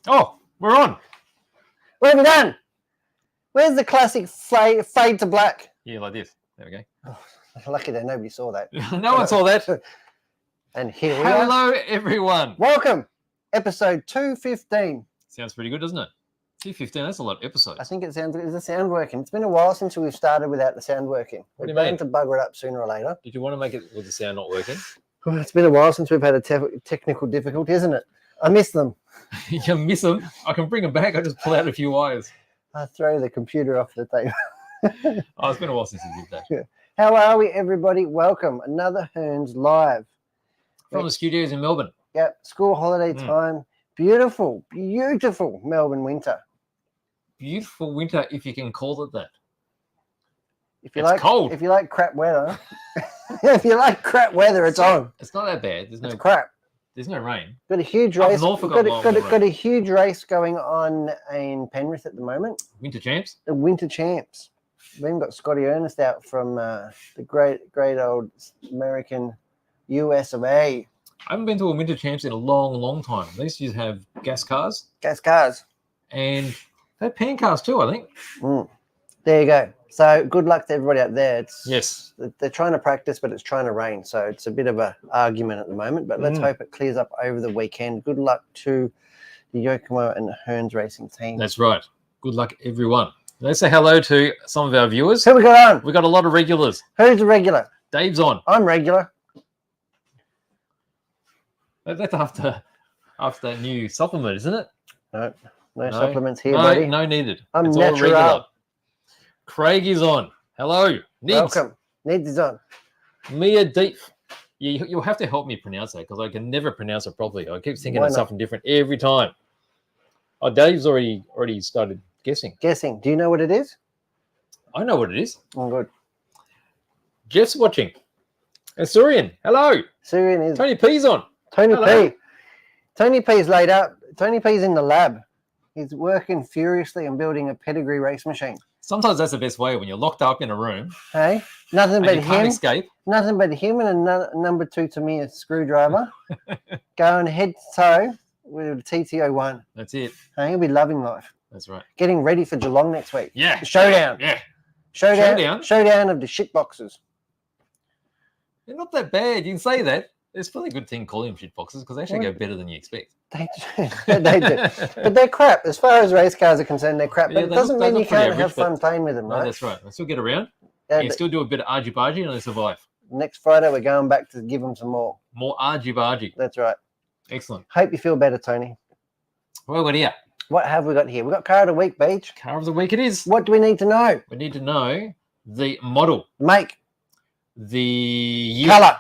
Oh, we're on. What have we done? Where's the classic fade to black? Yeah, like this. There we go. Oh, lucky that nobody saw that. No one saw that. And here we are. Hello, everyone. Welcome. Episode 215. Sounds pretty good, doesn't it? 215, that's a lot of episodes. I think it sounds. Is the sound working? It's been a while since we've started without the sound working. What do We're you mean? going to bugger it up sooner or later. Did you want to make it with the sound not working? Well, it's been a while since we've had a technical difficulty, isn't it? I miss them. You miss them? I can bring them back. I just pull out a few wires. I throw the computer off the table. Oh, it's been a while since you did that. Yeah. How are we, everybody? Welcome. Another Hearns live. From the studios in Melbourne. Yep. School holiday time. Beautiful, beautiful Melbourne winter. Beautiful winter, if you can call it that. If you It's like cold. If you like crap weather, if you like crap weather, it's on. It's not that bad. It's crap. There's no rain. Got a huge Up race. north we've Got a huge race going on in Penrith at the moment. Winter champs. The Winter Champs. We even got Scotty Ernest out from the great old American US of A. I haven't been to a winter champs in a long, long time. They used to have gas cars. Gas cars. And they had pan cars too, I think. There you go. So good luck to everybody out there. Yes. They're trying to practice, but it's trying to rain. So it's a bit of an argument at the moment. But let's hope it clears up over the weekend. Good luck to the Yokomo and the Hearns racing team. That's right. Good luck, everyone. Let's say hello to some of our viewers. Who we got on? We got a lot of regulars. Who's a regular? Dave's on. I'm regular. That's after new supplement, isn't it? No supplements here, buddy. No needed. I'm it's natural. all regular. Craig is on. Hello. Nids. Welcome. Nids is on. Mia Deep. You'll have to help me pronounce that because I can never pronounce it properly. I keep thinking of something different every time. Oh, Dave's already started guessing. Guessing. Do you know what it is? I know what it is. Oh, good. Jeff's watching. And Surian. Hello. Surian is. Tony P's on. Tony Hello. P. Tony P's laid up. Tony P's in the lab. He's working furiously on building a pedigree race machine. Sometimes that's the best way when you're locked up in a room. Hey, nothing but you can't him. escape. Nothing but him and number two to me, a screwdriver, going head to toe with a TTO1. That's it. Hey, he'll be loving life. That's right. Getting ready for Geelong next week. Yeah. The showdown. Yeah. Showdown of the shit boxes. They're not that bad. You can say that. It's probably a good thing calling them shit boxes because they actually go better than you expect. They do. But they're crap. As far as race cars are concerned, they're crap. Yeah, but it doesn't mean you can't have fun but playing with them, no, right? that's right. They still get around. You can still do a bit of argy-bargy and they survive. Next Friday, we're going back to give them some more. More argy-bargy. That's right. Excellent. Hope you feel better, Tony. Well, we're here. What have we got here? We've got car of the week, Beach. Car of the week it is. What do we need to know? We need to know the model. Make. The year. Colour.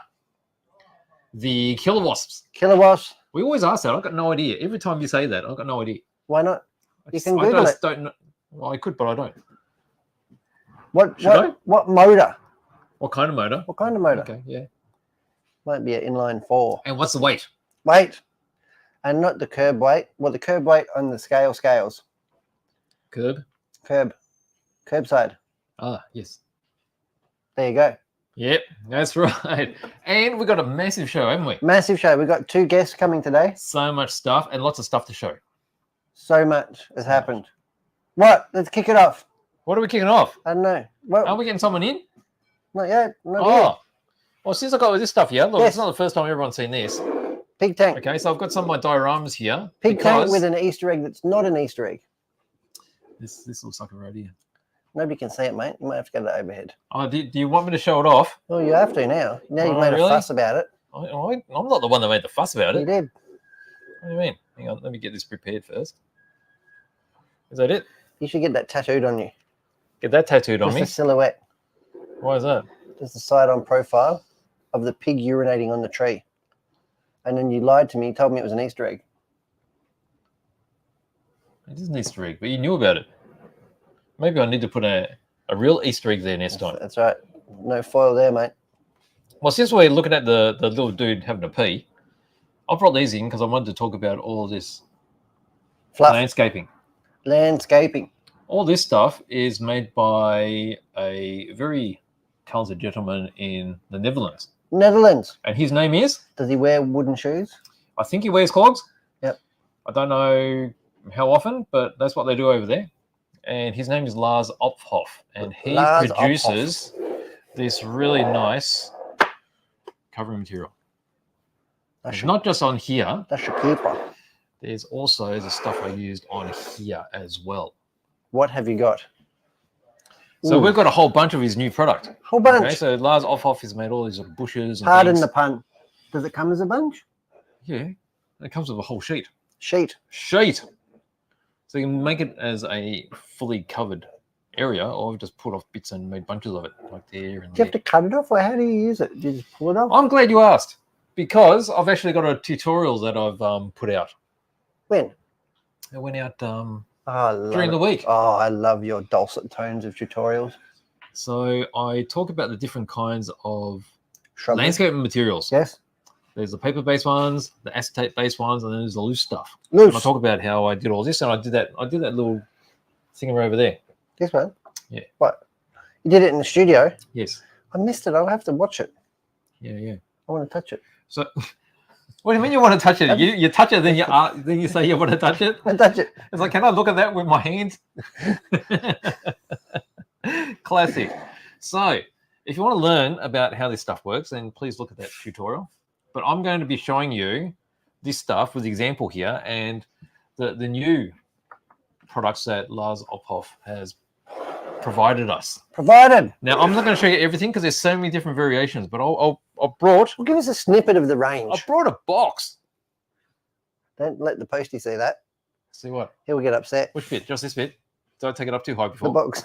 The kilowatts. Kilowatts. We always ask that. I've got no idea. Every time you say that, I've got no idea. Why not? You can I Google just it. don't know. Well, I could, but I don't. What motor? What kind of motor? What kind of motor? Okay, yeah. Might be an inline 4. And what's the weight? Weight. And not the curb weight. Well, the curb weight on the scales. Curbside. Ah, yes. There you go. Yep, that's right. And we've got a massive show, haven't we? Massive show. We've got 2 guests coming today. So much stuff and lots of stuff to show. So much has happened. What? Let's kick it off. What are we kicking off? I don't know. Well, Are we getting someone in? not yet. Not yet. Well, since I got this stuff here, look, Yes. It's not the first time everyone's seen this. Pig tank. Okay, so I've got some of my dioramas here. Pig tank with an Easter egg that's not an Easter egg. This looks like a rodeo. Nobody can see it, mate. You might have to get it overhead. Oh, do you want me to show it off? Well, you have to now. Now you've made really? a fuss about it. I'm not the one that made the fuss about You it. did. What do you mean? Hang on, let me get this prepared first. Is that it? You should get that tattooed on you. Get that tattooed on Just me? a silhouette. Why is that? Just a side-on profile of the pig urinating on the tree. And then you lied to me. You told me it was an Easter egg. It is an Easter egg, but you knew about it. Maybe I need to put a real Easter egg there next time. That's right. No foil there, mate. Well, since we're looking at the little dude having a pee, I brought these in because I wanted to talk about all this Fluff. landscaping. Landscaping. All this stuff is made by a very talented gentleman in the Netherlands. Netherlands. And his name is? Does he wear wooden shoes? I think he wears clogs. Yep. I don't know how often, but that's what they do over there. And his name is Lars Ophoff, and he Lars produces this really nice covering material. It's not just on here. That's your keeper. There's also the stuff I used on here as well. What have you got? So we've got a whole bunch of his new product. Whole bunch. Okay, so Lars Ophoff has made all these bushes. And Pardon things. the pun. Does it come as a bunch? Yeah, it comes with a whole sheet. Sheet. So you can make it as a fully covered area, or I've just pulled off bits and made bunches of it, like there and Do you have to cut it off, or how do you use it? Do you just pull it off? I'm glad you asked, because I've actually got a tutorial that I've put out. When? It went out Oh, during the week. Oh, I love your dulcet tones of tutorials. So I talk about the different kinds of Shrubbery. landscaping materials. Yes. There's the paper-based ones, the acetate-based ones, and then there's the loose stuff. Loose. And I talk about how I did all this, and I did that little thing over there. This one? Yeah. What? You did it in the studio? Yes. I missed it. I'll have to watch it. Yeah. I want to touch it. So, what do you mean you want to touch it? You touch it, then you say you want to touch it. I touch it. It's like, can I look at that with my hands? Classic. So, if you want to learn about how this stuff works, then please look at that tutorial. But I'm going to be showing you this stuff with the example here and the new products that Lars Ophoff has provided us. Now, I'm not going to show you everything because there's so many different variations, but I brought... Well, give us a snippet of the range. I brought a box. Don't let the postie see that. See what? He'll get upset. Which bit? Just this bit? Don't take it up too high before. The box.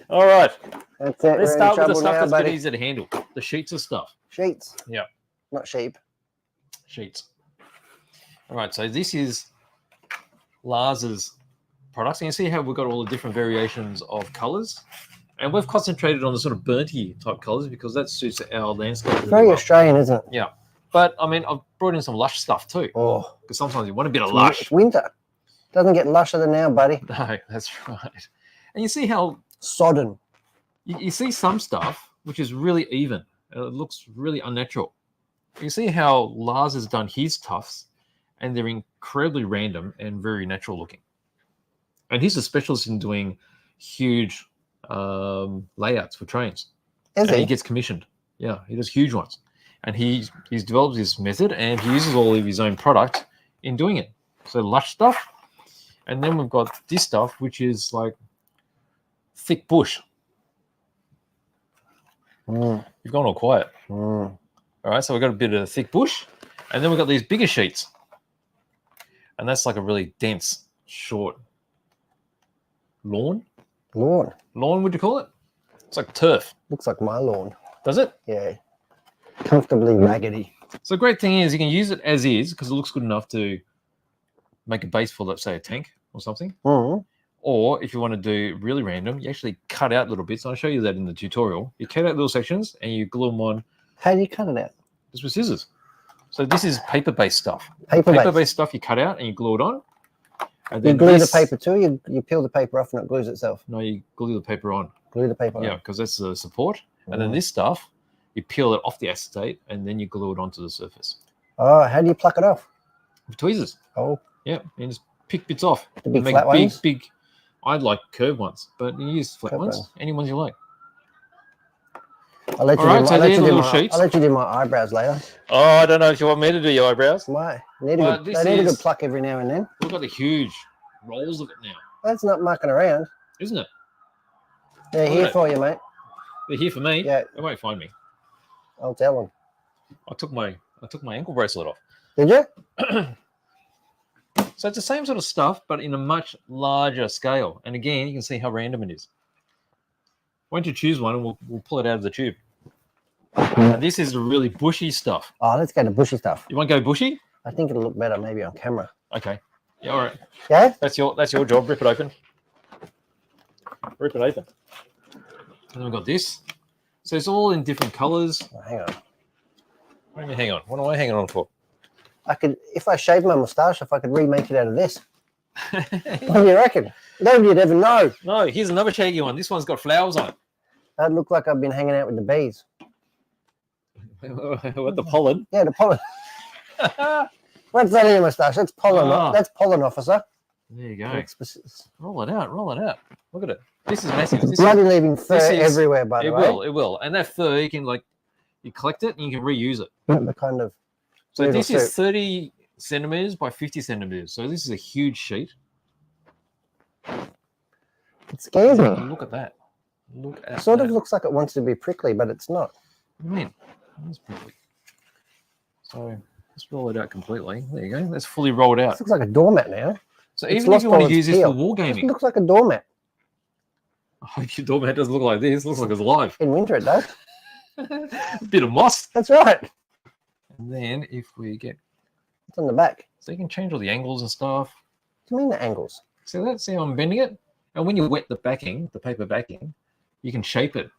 All right. That's it. Let's start with the stuff now, that's buddy. been easy to handle. The sheets of stuff. Sheets. Yeah. Not sheep. Sheets. All right. So this is Lars's products. And you see how we've got all the different variations of colors. And we've concentrated on the sort of burnty type colors because that suits our landscape. Really Very well. Australian, isn't it? Yeah. But, I mean, I've brought in some lush stuff too. Oh. Because sometimes you want a bit of lush. It's winter. Doesn't get lusher than now, buddy. No, that's right. And you see how... Sodden. You see some stuff which is really even. It looks really unnatural. You see how Lars has done his tufts, and they're incredibly random and very natural looking. And he's a specialist in doing huge layouts for trains. Is and he? He gets commissioned. Yeah, he does huge ones. And he's developed this method, and he uses all of his own product in doing it. So lush stuff. And then we've got this stuff, which is like thick bush. You've gone all quiet. All right, so we've got a bit of thick bush, and then we've got these bigger sheets. And that's like a really dense, short lawn. Lawn. Lawn, would you call it? It's like turf. Looks like my lawn. Does it? Yeah. Comfortably raggedy. So the great thing is you can use it as is because it looks good enough to make a base for, let's say, a tank or something. Or if you want to do really random, you actually cut out little bits. I'll show you that in the tutorial. You cut out little sections and you glue them on. How do you cut it out? Just with scissors. So this is paper-based stuff. Paper-based Stuff you cut out and you glue it on. And You then glue this, the paper too? You peel the paper off and it glues itself? No, you glue the paper on. Glue the paper on? Yeah, because that's the support. And then this stuff, you peel it off the acetate and then you glue it onto the surface. Oh, how do you pluck it off? With tweezers. Oh. Yeah, and just pick bits off. The big Make flat ones? big. I'd like curved ones, but you use flat ones. ones. Any ones you like. I'll let you, All right, so these are little sheets. I'll let you do my eyebrows later. Oh, I don't know if you want me to do your eyebrows. Why? They need a good pluck every now and then. We've got the huge rolls of it now. That's not mucking around. Isn't it? They're here for you, mate. They're here for me? Yeah. They won't find me. I'll tell them. I took my ankle bracelet off. Did you? So it's the same sort of stuff, but in a much larger scale. And again, you can see how random it is. Why don't you choose one and we'll pull it out of the tube. Now, this is the really bushy stuff. Oh, let's go to bushy stuff. You want to go bushy? I think it'll look better maybe on camera. Okay. Yeah, all right. Yeah? That's your job. Rip it open. Rip it open. And then we've got this. So it's all in different colors. Oh, hang on. What do you mean, hang on? What am I hanging on for? I could, if I shaved my moustache, if I could remake it out of this. What do you reckon? Nobody'd ever know. No, here's another shaggy one. This one's got flowers on it. That'd look like I've been hanging out with the bees. What, the pollen? Yeah, the pollen. What's that in your moustache? That's pollen. Ah. That's pollen, officer. There you go. It's Roll it out. Roll it out. Look at it. This is massive. This bloody is, leaving fur this is- everywhere, by the it way. will. It will. And that fur, you can you collect it and you can reuse it. The kind of. So noodle this is soup. 30 centimeters by 50 centimeters. So this is a huge sheet. It scares me. Look at that. Look at Sort that. of looks like it wants to be prickly, but it's not. What do you mean? That's prickly. So let's roll it out completely. There you go. That's fully rolled out. This looks like a doormat now. So It's even if lost you want all to its use this peel. for war It gaming, looks like a doormat. I hope your doormat doesn't look like this. It looks like it's alive. In winter, it does. A bit of moss. That's right. And then if we get, It's on the back. so you can change all the angles and stuff. What do you mean the angles? So that's how I'm bending it. And when you wet the backing, the paper backing, you can shape it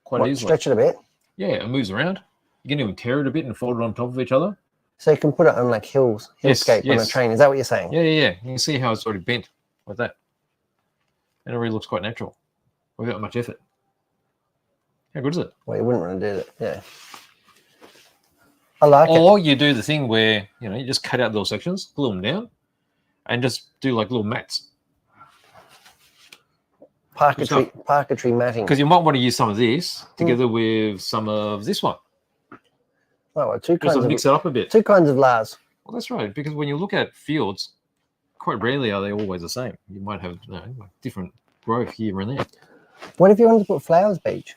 quite What, easily. stretch it a bit. Yeah, it moves around. You can even tear it a bit and fold it on top of each other. So you can put it on like Yes, hillscape on a yes. train. Is that what you're saying? Yeah, yeah, yeah. You can see how it's already bent like that. And it really looks quite natural without much effort. How good is it? Well, you wouldn't want to do that. Yeah. I like it. Or you do the thing where, you just cut out little sections, glue them down, and just do like little mats. Parquetry matting. Because you might want to use some of this together with some of this one. Oh, well, Just to mix it up a bit. two kinds of Lars. Well, that's right. Because when you look at fields, quite rarely are they always the same. You might have different growth here and there. What if you wanted to put flowers, Beach?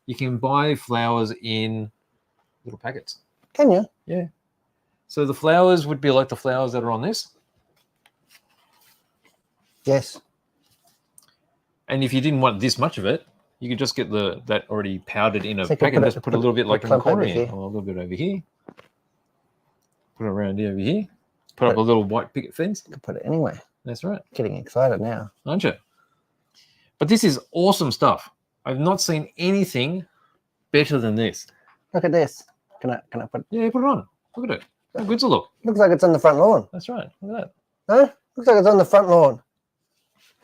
You can buy flowers in little packets. Can you? Yeah. So the flowers would be like the flowers that are on this. Yes. And if you didn't want this much of it, you could just get that already powdered in a So you could packet. put it- Just put a little bit like in the clump corner over here. here. Or a little bit over here. Put it around here over here. Put up a little white picket fence. You could put it anywhere. That's right. Getting excited now. Aren't you? But this is awesome stuff. I've not seen anything better than this. Look at this. Can I put it? Yeah, put it on. Look at it. How good's it look? Looks like it's on the front lawn. That's right. Look at that. No? Looks like it's on the front lawn.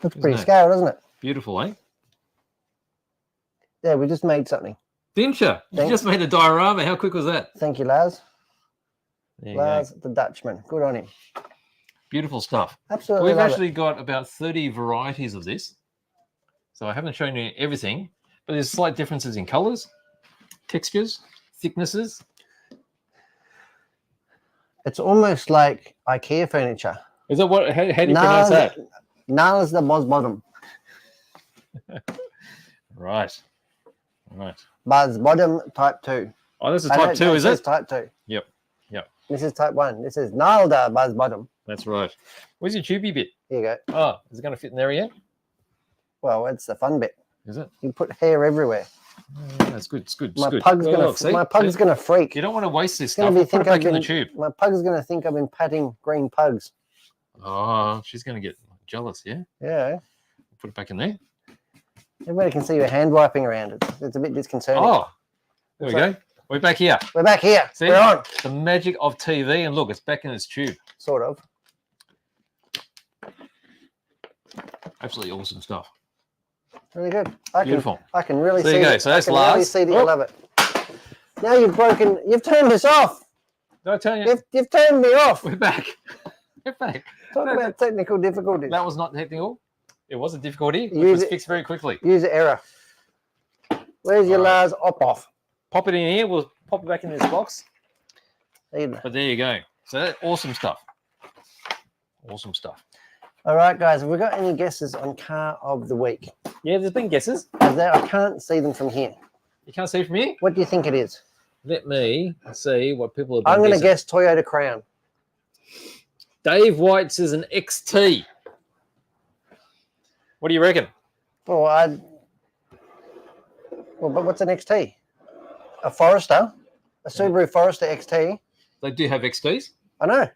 Looks Isn't pretty it? scale, doesn't it? Beautiful, eh? Yeah, we just made something. Didn't you? You Thanks. just made a diorama. How quick was that? Thank you, Lars. There you Lars, go. the Dutchman. Good on him. Beautiful stuff. Absolutely We've love actually got about 30 varieties of this. So I haven't shown you everything, but there's slight differences in colors, textures, thicknesses. It's almost like IKEA furniture. Is that what? How do you pronounce that? Nars the Buzz Bottom. Right. Right. Buzz Bottom Type 2. Oh, this is I type know, 2, that is says it? Type 2. Yep. Yep. This is Type 1. This is Nalda Buzz Bottom. That's right. Where's your tubey bit? Here you go. Oh, is it going to fit in there yet? Well, it's the fun bit. Is it? You put hair everywhere. Oh, that's good. It's good. It's My good. pug's Oh, gonna look, see? my pug's See? gonna freak. You don't want to waste this It's gonna stuff. be Put it think back I've in the been, tube. my pug's gonna think I've been patting green pugs. Oh, she's going to get jealous, yeah? Yeah. Put it back in there. Everybody can see your hand wiping around it. It's a bit disconcerting. Oh, there we go. We're back here. We're back here. See? We're on. The magic of TV. And look, it's back in its tube. Sort of. Absolutely awesome stuff. Really good. I Beautiful. can really There see you go. it. So that's I can really Lars. see that you Oh. love it. Now you've turned this off. Did I tell you? You've turned me off. We're back. We're back. Talk about technical difficulties. That was not technical. It was a difficulty. It Use was it. fixed very quickly. User error. Where's your All right. Lars off? Pop it in here. We'll pop it back in this box. There you go. But there you go. So that's awesome stuff. Awesome stuff. All right, guys. Have we got any guesses on car of the week? Yeah, there's been guesses. I can't see them from here. You can't see from here? What do you think it is? Let me see what people have been I'm going to guessing. guess Toyota Crown. Dave White says an XT. What do you reckon? Well, but what's an XT? A Forester? A Subaru Forester XT? They do have XTs. I know.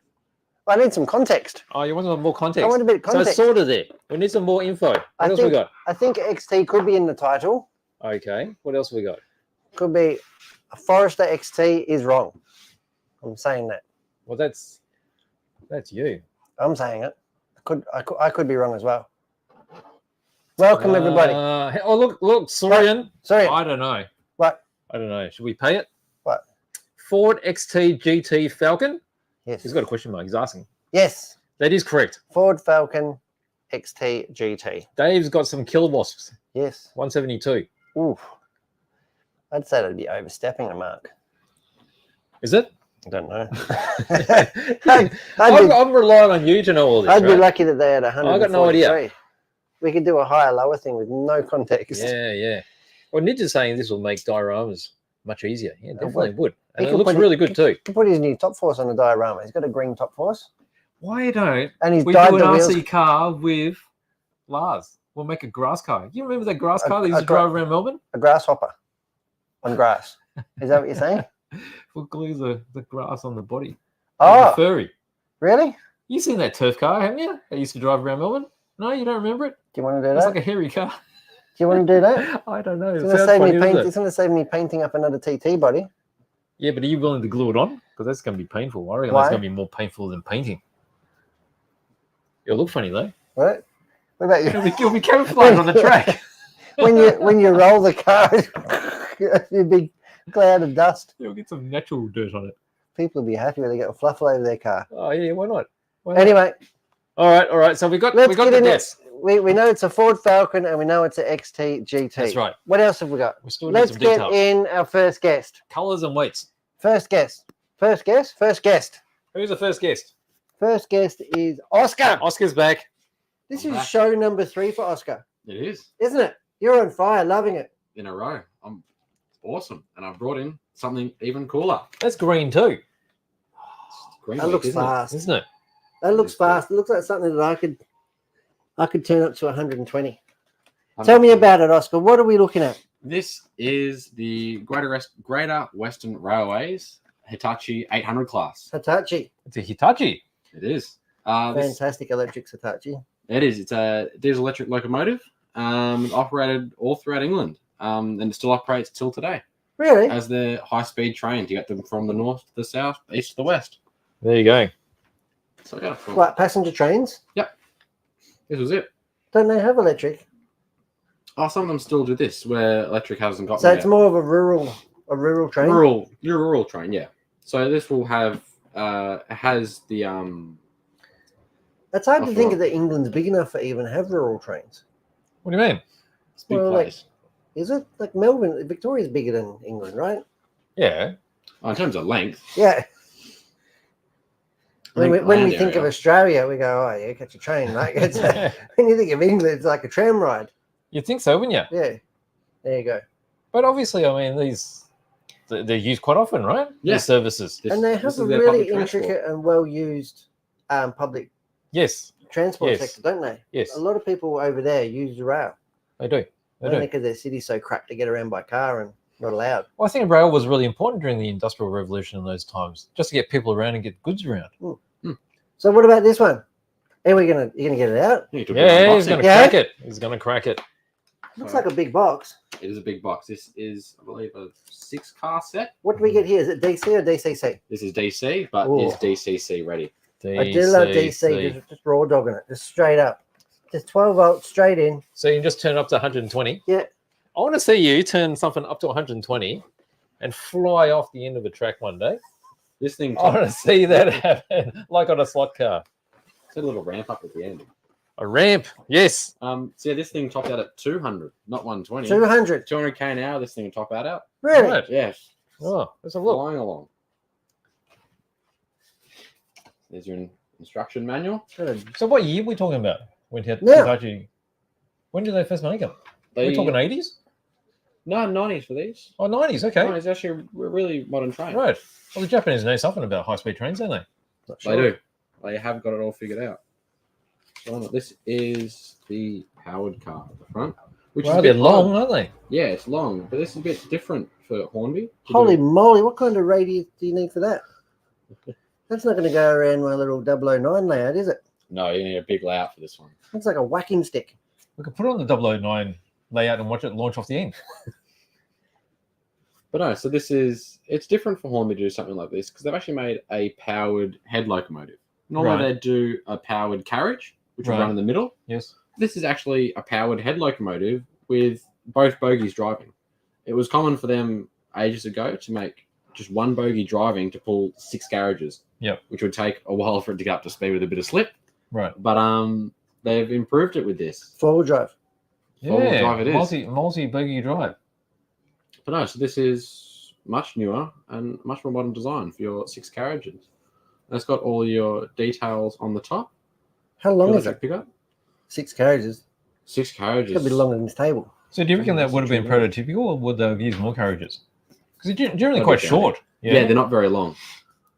I need some context. Oh, you want some more context? I want a bit of So context. it's sort of there. We need some more info. What else we got? I think XT could be in the title. Okay. What else we got? Could be a Forester XT is wrong. I'm saying that. Well, that's you. I'm saying it. I could be wrong as well. Welcome, everybody. Oh, look, Sorian. Sorry. I don't know. What? I don't know. Should we pay it? What? Ford XT GT Falcon, Yes. He's got a question mark. He's asking. Yes. That is correct. Ford Falcon XT GT. Dave's got some killer wasps. Yes. 172. Ooh. I'd say that'd be overstepping the mark. Is it? I don't know. I'm relying on you to know all this. I'd be right? lucky that they had 143. I got no idea. We could do a higher lower thing with no context. Yeah. Well, Nidge is saying this will make dioramas much easier. Yeah, definitely would. And He it can looks put really good too. He put his new top force on the diorama. He's got a green top force. Why don't And he's we dyed do an the wheels. RC car with Lars? We'll make a grass car. You remember that grass car that used to drive around Melbourne? A grasshopper on grass. Is that what you're saying? We'll glue the grass on the body. Oh, Furry. really? You've seen that turf car, haven't you? That used to drive around Melbourne? No, you don't remember it? Do you want to do It's that? like a hairy car. Do you want to do that? I don't know. It's It going to sounds save funny, me doesn't it? It's going to save me painting up another TT body. Yeah, but are you willing to glue it on? Because that's going to be painful. I reckon Why? that's going to be more painful than painting. It'll look funny though. What? What about you? You'll be camouflaged on the track. when you roll the car, a big cloud of dust. You'll get some natural dirt on it. People will be happy when they get a fluff all over their car. Oh yeah, why not? Why not? Anyway, all right. So we got let's the get in it. guess. We know it's a Ford Falcon and we know it's a XT GT. That's right. What else have we got? We still need Let's some get details. in our first guest. Colors and weights. First guest. First guest. Who's the first guest? First guest is Oscar. Oscar's back. This I'm is back. show number 3 for Oscar, It is isn't it? You're on fire, loving it. in a row. I'm awesome, and I've brought in something even cooler. That's green too, It's green That week, looks isn't it? fast. isn't it? That looks is cool. fast. It looks like something that I could turn up to 120. Tell me about it, Oscar. What are we looking at? This is the Greater Western Railways Hitachi 800 class. Hitachi. It's a Hitachi. It is. Fantastic electric Hitachi. It is. It's a diesel electric locomotive. Operated all throughout England, and it still operates till today Really? as the high-speed train to get them from the north to the south, east to the west. There you go. So I got it for What, passenger trains? This was it. Don't they have electric? Oh, some of them still do this, where electric hasn't got. So it's more of a rural train? Rural train, yeah. So this will have has the It's hard to That's think right. that England's big enough to even have rural trains. What do you mean? it's big Well, like- place. Is it? Like Melbourne, Victoria's bigger than England, right? Yeah. Oh, in terms of length. Yeah. When we land think of area. Australia, we go, oh, yeah, catch a train. Like it's when you think of England, it's like a tram ride. You think so, wouldn't you? Yeah. There you go. But obviously, I mean, they're used quite often, right? Yeah. These services. This- And they this have is a their really public transport. intricate and well-used public Yes. transport Yes. sector, don't they? Yes. A lot of people over there use the rail. They do. They Only do. because their city's so crap to get around by car and not allowed. Well, I think rail was really important during the Industrial Revolution in those times, just to get people around and get goods around. So what about this one? Are you're gonna get it out? You took it Yeah, he's unboxing. going to Yeah. crack it. He's going to crack it. Looks like a big box. It is a big box. This is, I believe, a 6-car set. What do we get here? Is it DC or DCC? This is DC, but Ooh. is DCC ready? I do love DC. Just raw dogging it, just straight up, just 12 volts straight in. So you can just turn it up to 120. Yeah. I want to see you turn something up to 120 and fly off the end of a track one day. This thing I want to see that happen, like on a slot car. it's a little ramp up at the end. A ramp, yes. So yeah, this thing topped out at 200, not 120. 200. 200k an hour. This thing topped out. Really? Right. Yes. Oh, there's a look. Flying along. There's your instruction manual. Good. So what year are we talking about? When Yeah. Hitachi? When did they first make them? They, We're talking 80s? No, 90s for these. Oh, 90s. Okay. No, it's actually a really modern train. Right. Well, the Japanese know something about high-speed trains, don't they? Not They do. They have got it all figured out. So this is the powered car at the front, which is Well, a they're bit long, odd. aren't they? Yeah, it's long, but this is a bit different for Hornby. to Holy do. moly! What kind of radius do you need for that? That's not going to go around my little 009 layout, is it? No, you need a big layout for this one. Looks like a whacking stick. We could put it on the 009 layout and watch it launch off the end. But no, so it's different for Hornby to do something like this because they've actually made a powered head locomotive. Normally Right. they do a powered carriage, which will Right. run in the middle. Yes. This is actually a powered head locomotive with both bogies driving. It was common for them ages ago to make just one bogie driving to pull 6 carriages. Yep. Which would take a while for it to get up to speed with a bit of slip. Right. But they've improved it with this. 4-wheel drive. Four-wheel Yeah. drive it is. Multi bogey drive. But no, so this is much newer and much more modern design for your 6 carriages. And it's got all your details on the top. How long is Electric it? pickup. 6 carriages. 6 carriages. It's a bit longer than this table. So do you reckon that That's would have been true, yeah. prototypical, or would they have used more carriages? Because they're generally I quite doubt it. short. Yeah, they're not very long.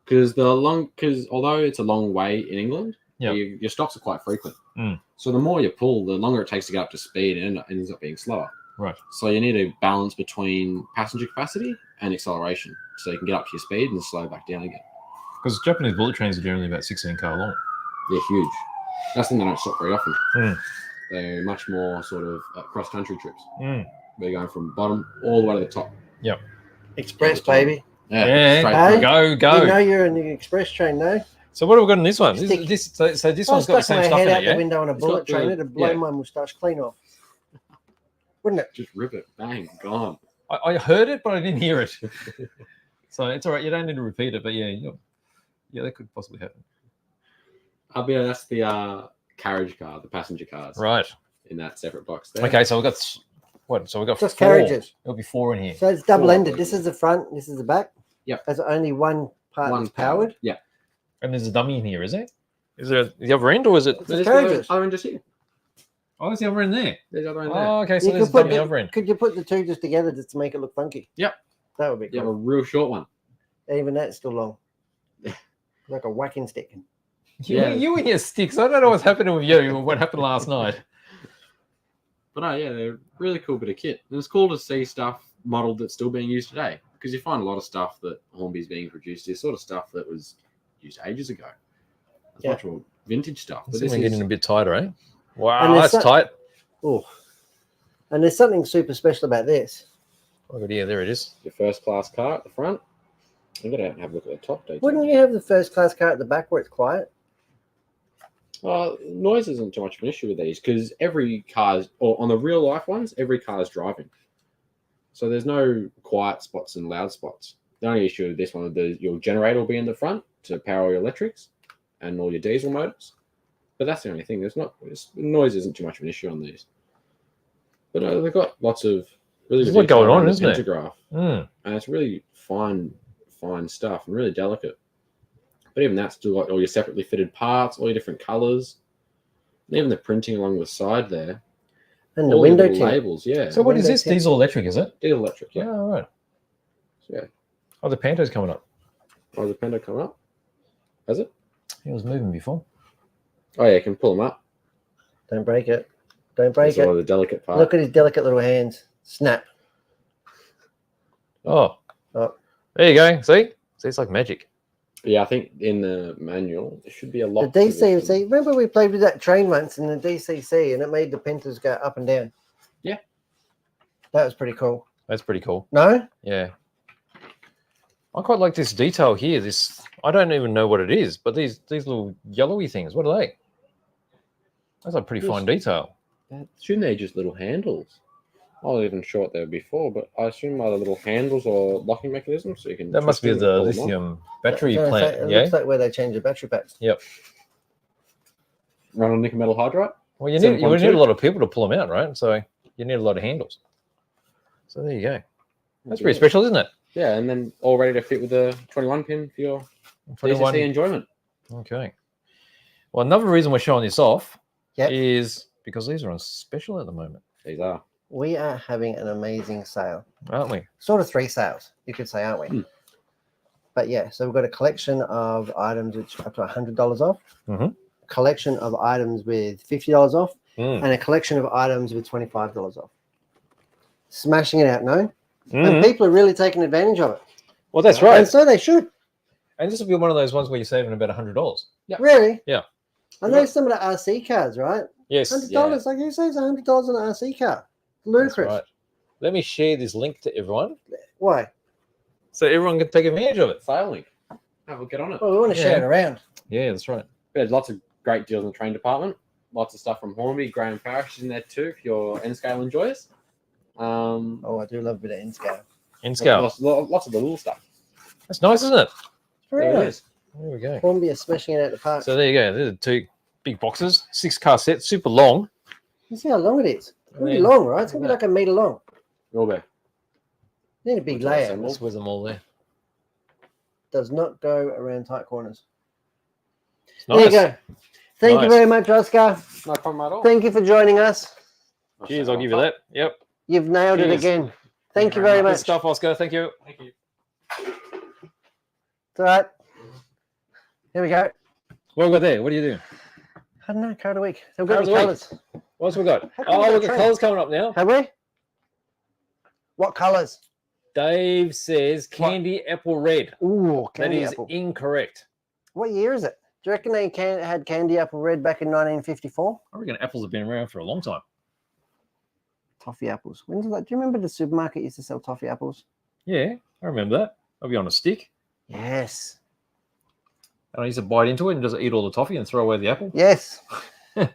Because although it's a long way in England, Yep. your stops are quite frequent. Mm. So the more you pull, the longer it takes to get up to speed, and it ends up being slower. Right. So you need a balance between passenger capacity and acceleration, so you can get up to your speed and slow back down again. Because Japanese bullet trains are generally about 16 car long. They're huge. That's the thing they don't stop very often. Mm. They're much more sort of cross-country trips. Mm. They're going from bottom all the way to the top. Express, baby. Yeah, straight Hey. through. go. You know you're in the express train, no? So what have we got in this one? Stick. This If one's I got the stuck same my stuff head in out it, the yeah? window on a It's bullet got the- train, it'd blow yeah. my moustache clean off. Wouldn't it? Just rip it. Bang. Gone. I heard it, but I didn't hear it. So it's all right. You don't need to repeat it, but yeah, that could possibly happen. That's the carriage car, the passenger cars. Right. In that separate box there. Okay, so we've got what? So we've got Just 4. carriages. There'll be 4 in here. So it's double-ended. This is the front, this is the back. Yep. There's only one part that's powered. Yeah. And there's a dummy in here, is there? Is there the other end, or is it? It's There's the carriages. the other end just here. Oh, there's the other end there. There's the other end there. Oh, okay. So You there's could a put dummy the- other end. Could you put the two just together just to make it look funky? Yep. That would be You have a cool. real short one. Even that's still long. Like a whacking stick. Yeah. You and your sticks. I don't know what's happening with you or what happened last night. But no, yeah, they're a really cool bit of kit. And it's cool to see stuff modelled that's still being used today. Because you find a lot of stuff that Hornby's being produced is sort of stuff that was used ages ago. It's Yeah. much more vintage stuff. But This this is getting is a bit tighter, eh? And Wow, there's that's tight. Oh. And there's something super special about this. Oh, good. Yeah, there it is. your first class car at the front. I'm going to have a look at the top detail. Wouldn't you have the first class car at the back where it's quiet? Noise isn't too much of an issue with these because every car's, or on the real life ones, every car is driving. So there's no quiet spots and loud spots. The only issue with this one, your generator will be in the front to power all your electrics and all your diesel motors. But that's the only thing. Noise isn't too much of an issue on these. But they've got lots of really There's good a lot going detail on, around the isn't there? pantograph. Mm. And it's really fine stuff and really delicate. But even that's still got all your separately fitted parts, all your different colors, and even the printing along the side there. And the all window little tint. labels, yeah. So what is window this? tint. Diesel electric, is it? Diesel electric, Yeah, yeah. all right. Yeah. Oh, the Panto's coming up. Oh, the Panda come up? Has it? It was moving before. Oh yeah, you can pull them up. Don't break it. Don't break That's all it. the delicate part. Look at his delicate little hands. Snap. Oh. Oh. There you go. See, it's like magic. Yeah, I think in the manual there should be a The lock. DCC. Remember we played with that train once in the DCC and it made the Pentas go up and down? Yeah. That was pretty cool. That's pretty cool. No? Yeah. I quite like this detail here. I don't even know what it is, but these little yellowy things. What are they? That's a pretty fine detail. I assume they're just little handles. I wasn't even sure what they were before, but I assume either little handles or locking mechanisms, so you can. That must be twist the them and pull them lithium battery So plant. It Yeah. looks like where they change the battery packs. off. Run on nickel metal hydride. Well, you need 7.2. a lot of people to pull them out, right? So you need a lot of handles. So there you go. That's pretty special, isn't it? Yeah, and then all ready to fit with the 21 pin for your 21. DCC enjoyment. Okay. Well, another reason we're showing this off Yep. is because these are on special at the moment, These are. We are having an amazing sale. aren't we? Sort of 3 sales, you could say, aren't we? Hmm. But yeah, so we've got a collection of items which are up to $100 off, Mhm. collection of items with $50 off, Mm. and a collection of items with $25 off. Smashing it out, no? Mhm. And people are really taking advantage of it. Well, that's And right. so they should. And this will be one of those ones where you're saving about $100. Yeah. Really? Yeah. I know some of the RC cars, right? Yes. $100. Like who saves $100 on an RC car? Ludicrous. That's right. Let me share this link to everyone Why? so everyone can take advantage of it. Sale link. Have a get on it. Well, we want to share Yeah. it around. Yeah, that's right. There's lots of great deals in the train department. Lots of stuff from Hornby. Graham Parish is in there too if you're N-scale enjoyers. Oh, I do love a bit of N scale. In scale. Lots of the little stuff. That's nice, isn't it? Very There it nice. is. There we go. Hornby is smashing it out the park. So there you go. There's 2 big boxes, 6-car set, super long. You see how long it is? It's And going to be then- long, right? It's going to be like a metre long. Robert. You need a big What's that layout. symbol? Let's whiz them all there. Does not go around tight corners. It's There you nice. go. Thank you Nice. very much, Oscar. No problem at all. Thank you for joining us. Cheers, I'll give you that. Yep. You've nailed it Cheers. again. Thank you very Good much. stuff, Oscar. Thank you. Thank you. It's all right. Here we go. What have we got there? What are you doing? I don't know, card of the week. Have we got Card any of the week. colours? What's we got? How come Oh, we look got at trend? colours coming up now. Have we? What colours? Dave says candy apple red. Ooh, That candy is apple. incorrect. What year is it? Do you reckon they had candy apple red back in 1954? I reckon apples have been around for a long time. Toffee apples. When was that? Do you remember the supermarket used to sell toffee apples? Yeah, I remember that. I'll be on a stick. Yes. And I used to bite into it and just eat all the toffee and throw away the apple. Yes. All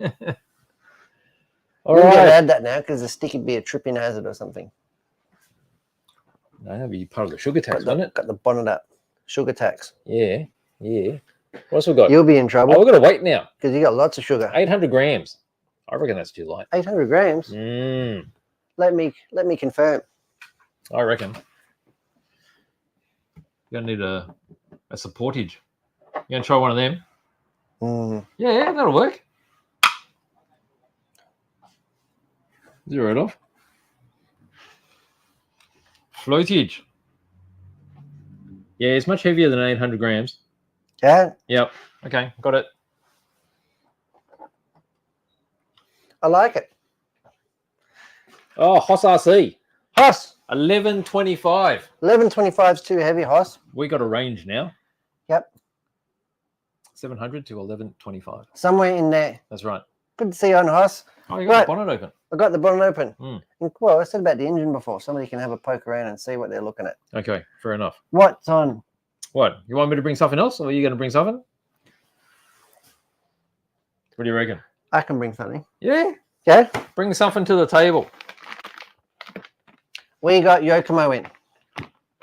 We're going to right. add that now because the stick would be a tripping hazard or something. No, that'd be part of the sugar tax, wouldn't it? Got the bonnet up. Sugar tax. Yeah, yeah. What else we got? You'll be in Oh, trouble we've got to wait now. because you got lots of sugar. 800 grams. I reckon that's too light. 800 grams. Mm, Let me confirm. I reckon. You're going to need a supportage. You going to try one of them? Mm. Yeah, that'll work. Zero it off. Floatage. Yeah, it's much heavier than 800 grams. Yeah, Yep. Okay, got it. I like it. Oh, Hoss RC. Hoss, 1125. 1125 is too heavy, Hoss. We got a range now. Yep. 700 to 1125. Somewhere in there. That's right. Good to see you on, Hoss. Oh, you got Right. the bonnet open. I got the bonnet open. Mm. And, well, I said about the engine before. Somebody can have a poke around and see what they're looking at. Okay, fair enough. What's on? What? You want me to bring something else, or are you going to bring something? What do you reckon? I can bring something. Yeah, Yeah. bring something to the table, We got Yokomo in.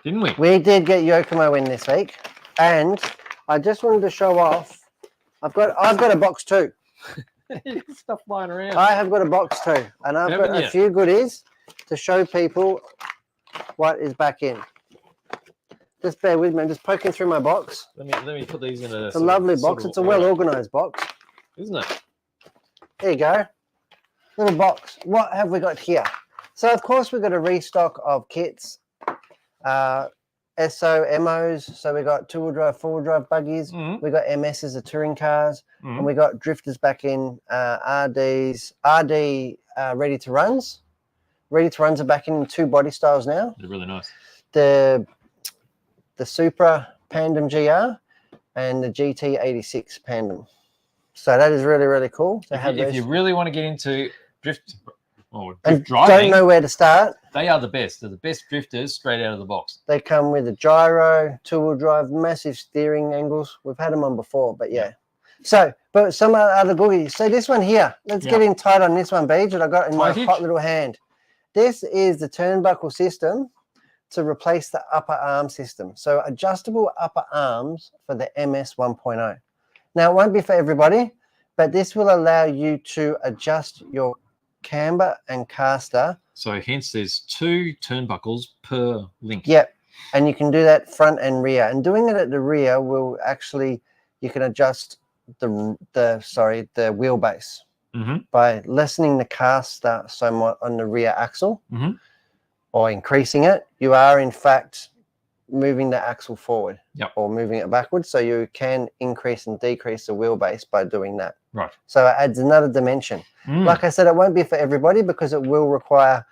didn't we? We did get Yokomo in this week. And I just wanted to show off. I've got a box too. Stuff lying around. I have got a box too. And I've got Haven't a you? few goodies to show people what is back in. Just bear with me. I'm just poking through my box. Let me put these in a. It's a lovely box. It's a well organized box. isn't it? There you go. Little box. What have we got here? So, of course, we've got a restock of kits, SO, MOs. So, we got two-wheel drive, four-wheel drive buggies. Mhm. We got MSs, the touring cars. Mhm. And we got drifters back in, RD ready to runs. Ready to runs are back in 2 body styles now. They're really nice. The Supra Pandem GR and the GT86 Pandem. So that is really, really cool to have If you those. really want to get into drift or And drift driving, don't know where to start. they are the best. They're the best drifters straight out of the box. They come with a gyro, two-wheel drive, massive steering angles. We've had them on before, but yeah. So, but some other goodies. So this one here, let's get in tight on this one, Beej, that I got in my Tightage? hot little hand. This is the turnbuckle system to replace the upper arm system. So adjustable upper arms for the MS 1.0. Now, it won't be for everybody, but this will allow you to adjust your camber and caster. So hence there's 2 turnbuckles per link. Yep. And you can do that front and rear. And doing it at the rear will actually, you can adjust the wheelbase Mm-hmm. by lessening the caster somewhat on the rear axle Mhm. or increasing it. You are in fact moving the axle forward Yep. or moving it backwards. So you can increase and decrease the wheelbase by doing that. Right. So it adds another dimension. Mm. Like I said, it won't be for everybody because it will require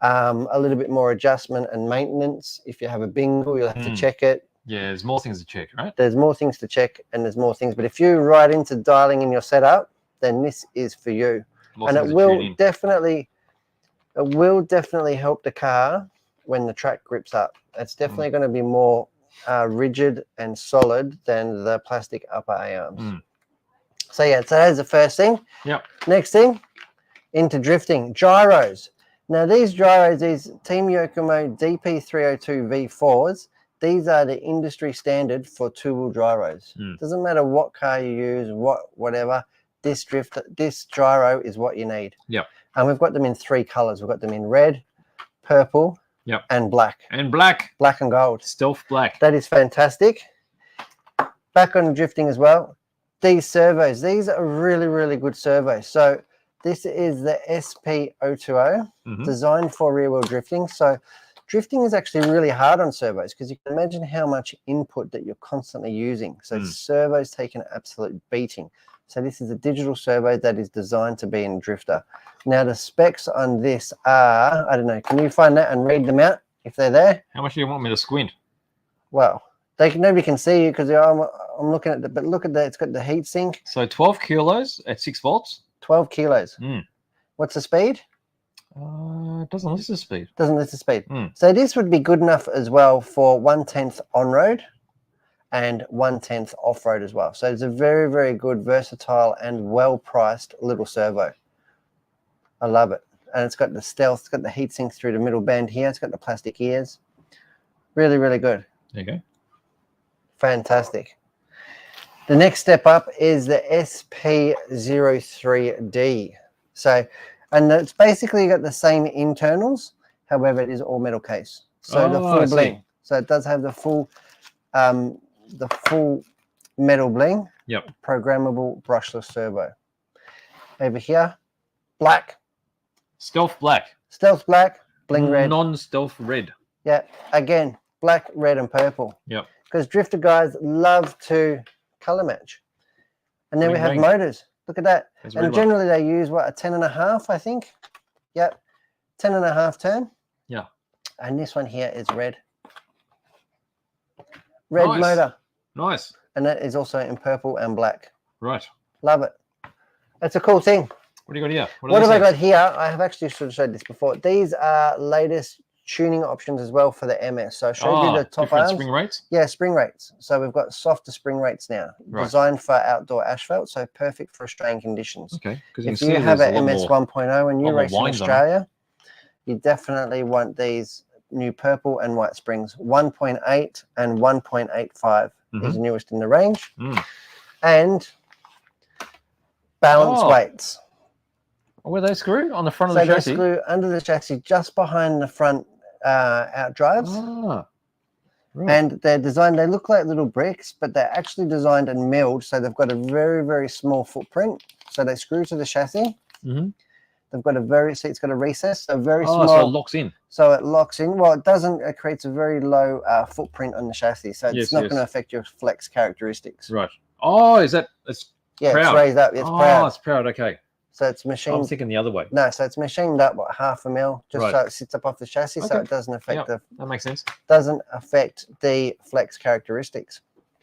a little bit more adjustment and maintenance. If you have a bingle, you'll have to check it. Yeah, there's more things to check, right? There's more things to check and there's more things. But if you're right into dialing in your setup, then this is for you. More And things it to will tune in. definitely help the car when the track grips up. It's definitely going to be more rigid and solid than the plastic upper A-arms. Mm. So yeah, so that's the first thing. Yep. Next thing, into drifting. Gyros. Now these gyros, these Team Yokomo DP302 V4s, these are the industry standard for two-wheel gyros. Doesn't matter what car you use, whatever. This gyro is what you need. Yep. And we've got them in 3 colors. We've got them in red, purple, yep, and black. And black. Black and gold. Stealth black. That is fantastic. Back on drifting as well. These servos, these are really, really good servos. So this is the SP020, designed for rear-wheel drifting. So drifting is actually really hard on servos because you can imagine how much input that you're constantly using. So servos take an absolute beating. So this is a digital servo that is designed to be in drifter. Now the specs on this are, I don't know, can you find that and read them out if they're there? How much do you want me to squint? Well, nobody can see you because I'm looking at but look at that, it's got the heat sink. So 12 kilos at 6 volts. 12 kilos. What's the speed? It doesn't list the speed. Doesn't list the speed. So this would be good enough as well for 1/10 on-road and 1/10 off-road as well. So it's a very, very good, versatile and well-priced little servo. I love it. And it's got the stealth, it's got the heat sink through the middle band here. It's got the plastic ears. Really, really good. There you go. Fantastic. The next step up is the SP03D. So, and it's basically got the same internals. However, it is all metal case. So the full bling. So it does have the full metal bling. Yep. Programmable brushless servo. Over here, black. Stealth black. Stealth black, bling red. Non-stealth red. Yeah. Again, black, red, and purple. Yep. Because drifter guys love to color match. And then we have motors. Look at that. And generally they use what, a 10.5, I think. Yep. 10.5 turn. Yeah. And this one here is red. Red motor. Nice. And that is also in purple and black. Right. Love it. It's a cool thing. What do you got here? What have I got here? I have actually should have showed this before. These are latest tuning options as well for the MS. So I showed you the top arms. Spring rates? Yeah, spring rates. So we've got softer spring rates now, designed for outdoor asphalt, so perfect for Australian conditions. Okay. If you have an MS 1.0 and you race in Australia, you definitely want these new purple and white springs. 1.8 and 1.85 is the newest in the range. And balance weights. Where they screw? On the front of the chassis? So they screw under the chassis, just behind the front out drives. And they're designed, they look like little bricks, but they're actually designed and milled, so they've got a very, very small footprint. So they screw to the chassis. They've got so it's got a recess, so very small. So it locks in. So it locks in. Well, it doesn't, it creates a very low footprint on the chassis, so it's not going to affect your flex characteristics. Right. Oh, is that, it's proud. It's raised up, it's proud. Oh, it's proud, okay. So it's machined. I'm thinking the other way. No, so it's machined up, what, 1/2 mil, just so it sits up off the chassis, so it doesn't affect that makes sense. Doesn't affect the flex characteristics.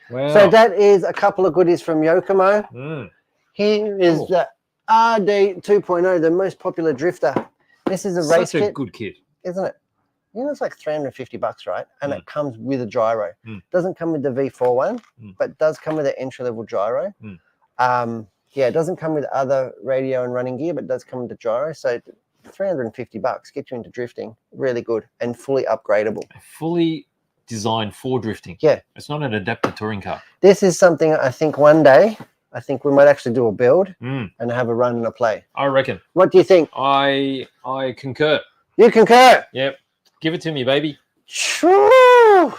Wow. So that is a couple of goodies from Yokomo. Here is the RD 2.0, the most popular drifter. This is a race kit. Such a good kit, isn't it? You know, it's like $350, right? And it comes with a gyro. Doesn't come with the V4 one, but does come with an entry-level gyro. Yeah, it doesn't come with other radio and running gear, but it does come with the gyro. So $350 get you into drifting. Really good and fully upgradable. Fully designed for drifting. Yeah. It's not an adapted touring car. This is something I think one day, I think we might actually do a build and have a run and a play. I reckon. What do you think? I concur. You concur? Yep. Give it to me, baby. True.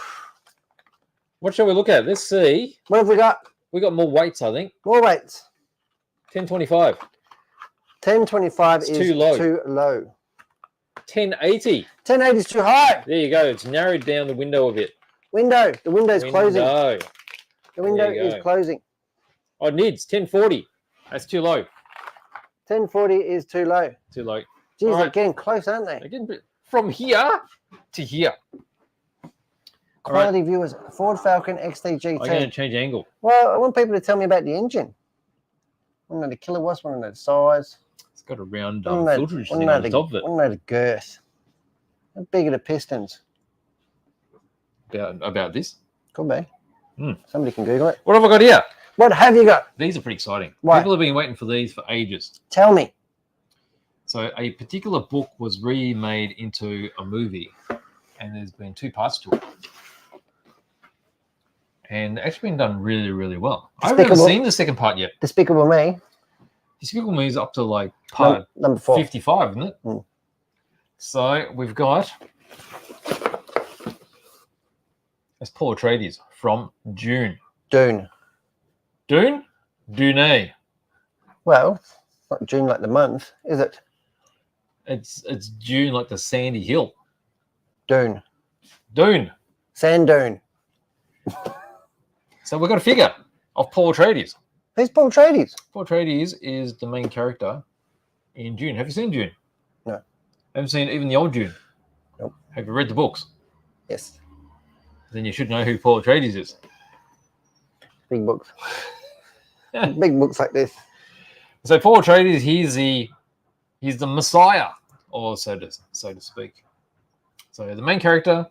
What shall we look at? Let's see. What have we got? We got more weights, I think. More weights. 1025. 1025 is too low. 1080. 1080 is too high. There you go. It's narrowed down the window a bit. The window's closing. The window There you is go. closing. Oh, NIDS 1040. That's too low. 1040 is too low. Too low. Geez, All they're right. getting close, aren't they? Again, from here to here. Quality viewers, Ford Falcon XT GT. I'm going to change angle. Well, I want people to tell me about the engine. I want to know the kilowatts, I want to know the size. It's got a round I want to know- filterage I want thing to know on the top of it. I want to know the girth. How big are the pistons? About this. Could be. Somebody can Google it. What have I got here? What have you got? These are pretty exciting. Why? People have been waiting for these for ages. Tell me. So a particular book was remade into a movie, and there's been 2 parts to it. and actually been done really, really well. I haven't seen the second part yet. Despicable Me. Despicable Me is up to like part number 4. 55, isn't it? Mm. So we've got that's Paul Atreides from Dune. Dune. Dune? Dune. Well, not June like the month, is it? It's Dune like the sandy hill. Dune. Dune. Sand dune. So we've got a figure of Paul Atreides. Who's Paul Atreides? Paul Atreides is the main character in Dune. Have you seen Dune? No. Haven't seen even the old Dune? Nope. Have you read the books? Yes. Then you should know who Paul Atreides is. Big books. Big books like this. So Paul Atreides, he's the Messiah, or so to speak. So the main character,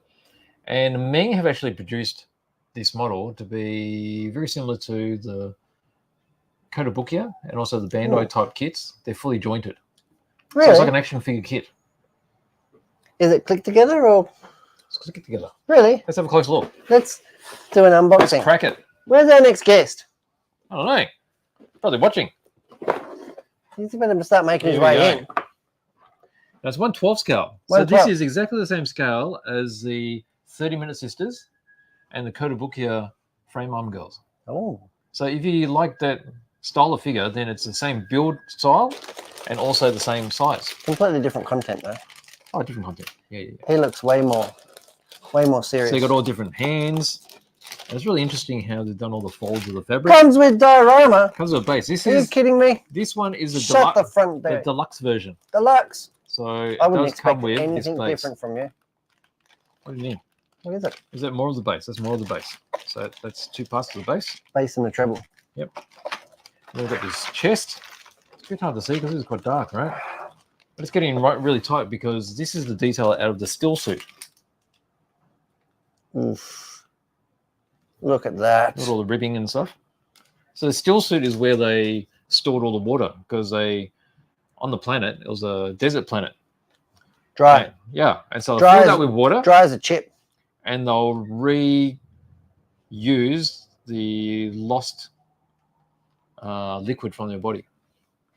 and Ming have actually produced this model to be very similar to the Kotobukiya and also the Bandai type kits. They're fully jointed. Really? So it's like an action figure kit. Is it clicked together or? Let's click it together. Really? Let's have a close look. Let's do an Let's unboxing. crack it. Where's our next guest? I don't know. Probably watching. He's about to start making his Here we way go. in. That's 1/12 scale. So 1/12. this is exactly the same scale as the 30-Minute Sisters and the Kotobukiya Frame Arm Girls. Oh. So if you like that style of figure, then it's the same build style and also the same size. Completely different content though. Oh, different content. Yeah. He looks way more serious. So you got all different hands. And it's really interesting how they've done all the folds of the fabric. Comes with diorama. Comes with a base. Are you kidding me? This one is Shut the front the door. deluxe version. Deluxe. So it I wouldn't does come expect with this anything base. different from you. What do you mean? What is it? Is that more of the base? That's more of the base. So that's 2 parts to the base. Bass and the treble. Yep. Then we've got this chest. It's a bit hard to see because it's quite dark, right? But it's getting really tight because this is the detail out of the still suit. Oof. Look at that. With all the ribbing and stuff. So the still suit is where they stored all the water because on the planet, it was a desert planet. Dry. Right? Yeah. And so they Dry filled as- that with water Dry as a chip. and they'll reuse the lost liquid from their body.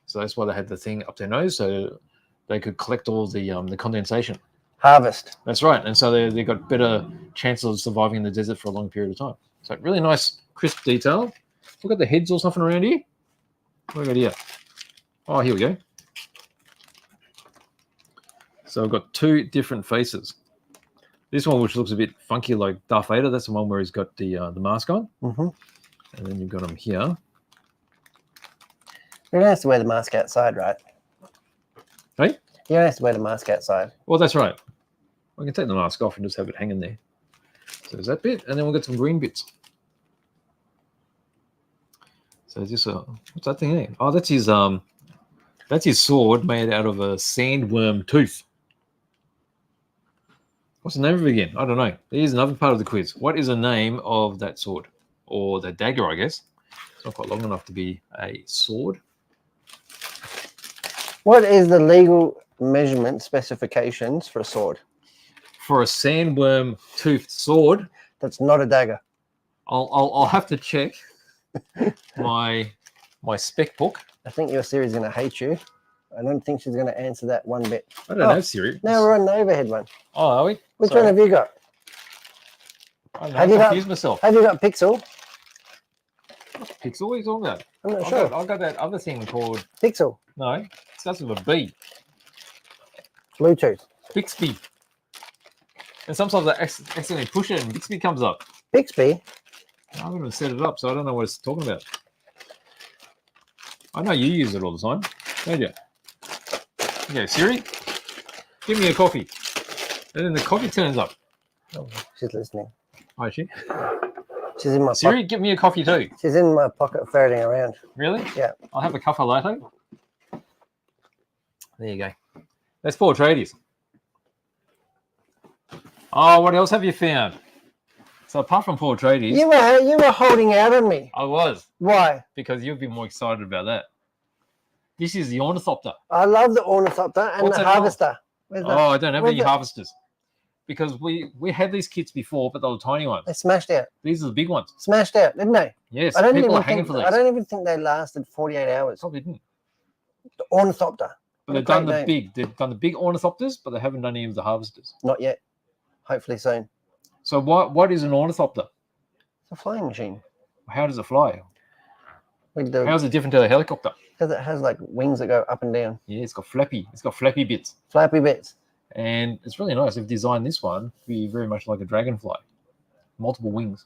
So that's why they had the thing up their nose so they could collect all the condensation. Harvest. That's right. And so they got better chances of surviving in the desert for a long period of time. So really nice, crisp detail. Look at the heads or something around here. What do we got here? Oh, here we go. So I've got 2 different faces. This one, which looks a bit funky like Darth Vader, that's the one where he's got the mask on. Mm-hmm. And then you've got him here. You don't have to wear the mask outside, right? Hey? You don't have to wear the mask outside. Well, that's right. I can take the mask off and just have it hanging there. So there's that bit, and then we've got some green bits. So is this what's that thing there? Oh, that's his sword made out of a sandworm tooth. What's the name of it again? I don't know. Here's another part of the quiz. What is the name of that sword? Or the dagger, I guess. It's not quite long enough to be a sword. What is the legal measurement specifications for a sword? For a sandworm toothed sword, That's not a dagger. I'll have to check my spec book. I think your Siri's going to hate you. I don't think she's going to answer that one bit. I don't know, Siri. Now we're on the overhead one. Oh, are we? Which Sorry. one have you got? I don't know. Have I you got- confused myself. Have you got Pixel? Pixel? What are you talking about? I'm not sure. I've got that other thing called, Pixel. no, it starts with a B. Bluetooth. Bixby. And sometimes I accidentally push it and Bixby comes up. Bixby. I'm going to set it up, so I don't know what it's talking about. I know you use it all the time, don't you? Okay, Siri, give me a coffee. And then the coffee turns up. Oh, she's listening. Oh, is she? She's in my Siri, give me a coffee too. She's in my pocket ferreting around. Really? Yeah. I'll have a cafe latte. There you go. That's Paul Atreides. Oh, what else have you found? So apart from Paul Atreides, You were holding out on me. I was, Why? because you'd be more excited about that. This is the ornithopter. I love the ornithopter and What's the that called? harvester. Where's Oh, I don't have where's any the- harvesters. because we had these kits before, but they were tiny ones. They smashed out. These are the big ones. Smashed out, didn't they? Yes, I don't people even are hanging think. for these. I don't even think they lasted 48 hours. Probably didn't. The ornithopter. But What a they've done great the name. big. They've done the big ornithopters, but they haven't done any of the harvesters. Not yet. Hopefully soon. So what is an ornithopter? It's a flying machine. How does it fly? Because How is it different to a helicopter? it has like wings that go up and down. Yeah, it's got flappy bits. Flappy bits. And it's really nice. They've designed this one to be very much like a dragonfly. Multiple wings.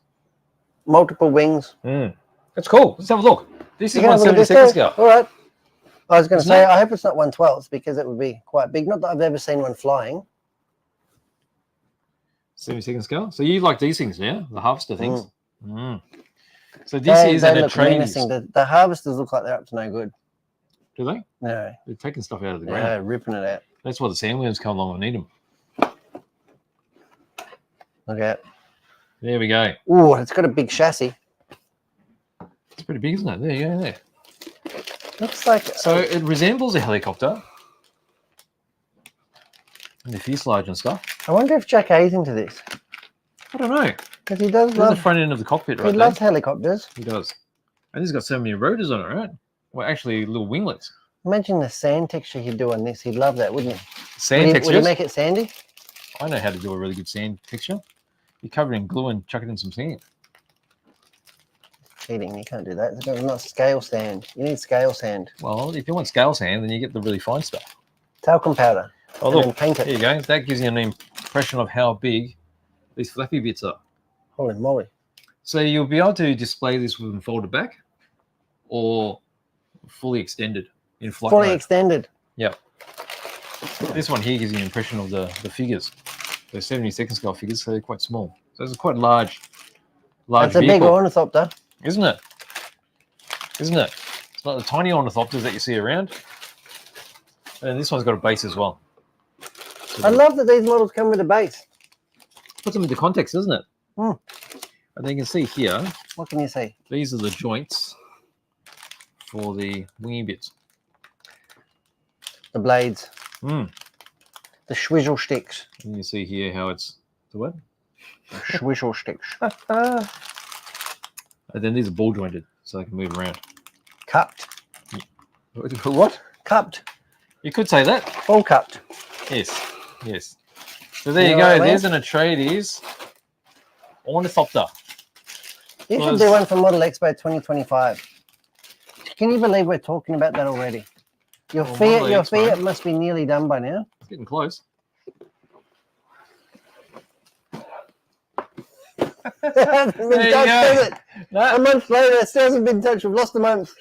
Multiple wings. That's cool. Let's have a look. This is You can have a look at 172nd this there. scale. All right. I was going to Isn't say, it? I hope it's not 1/12 because it would be quite big. Not that I've ever seen one flying. 72nd scale. So you like these things, yeah? The harvester things. So this They is an look menacing. attractive. The harvesters look like they're up to no good. Do they? No. They're taking stuff out of the ground. Yeah, ripping it out. That's why the sandworms come along and need them. Look out. There we go. Oh, it's got a big chassis. It's pretty big, isn't it? There you go. There. Looks like So it resembles a helicopter. And the fuselage and stuff. I wonder if Jack A's into this I don't know. because he does There's the love. front end of the cockpit He right loves there. helicopters. He does. And this has got so many rotors on it, right? Well, actually, little winglets. Imagine the sand texture he'd do on this. He'd love that, wouldn't he? Sand Would he textures. make it sandy? I know how to do a really good sand texture. You cover it in glue and chuck it in some sand. Cheating. You can't do that. It's not scale sand. You need scale sand. Well, if you want scale sand, then you get the really fine stuff. Talcum powder. Oh, And then look. paint There it. you go. That gives you an impression of how big these flappy bits are. Holy moly. So you'll be able to display this with them folded back or fully extended in flight Fully mode. extended. Yep. This one here gives you an impression of the figures. They're 72nd scale figures, so they're quite small. So it's a quite large That's a big vehicle, ornithopter. isn't it? Isn't it? It's not the tiny ornithopters that you see around. And this one's got a base as well. So I love that these models come with a base. puts them into context, doesn't it? Hmm. And then you can see here, What can you see? these are the joints for the wingy bits. The blades. Mm. The swizzle sticks. And you see here how it's the what? Swizzle sticks. And then these are ball jointed, so they can move around. Cupped. What? Cupped. You could say that. All cupped. Yes. Yes. So there You you know go. what I There's an Atreides ornithopter. You should Was- do one for Model Expo 2025. Can you believe we're talking about that already? Your Well, Fiat, Model your Expo. Fiat must be nearly done by now. It's getting close. It hasn't been There you touched, go. has it? No, A month later, it still hasn't been touched. We've lost a month.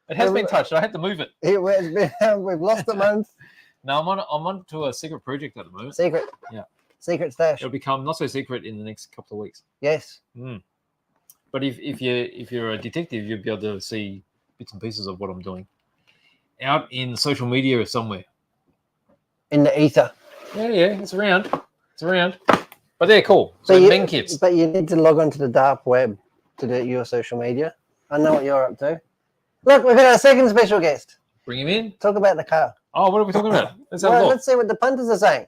it has been touched. I had to move it. We've lost a month. No, I'm on to a secret project at the moment. Secret. Yeah. Secret stash. It'll become not so secret in the next couple of weeks. Yes. But if you're a detective, you'll be able to see bits and pieces of what I'm doing out in social media or somewhere. In the ether. Yeah, it's around. It's around. But they're cool. So But you, men kits. but you need to log on to the dark web to do your social media. I know what you're up to. Look, we've got our second special guest. Bring him in. Talk about the car. Oh, what are we talking about? Let's have a Well, look. let's see what the punters are saying.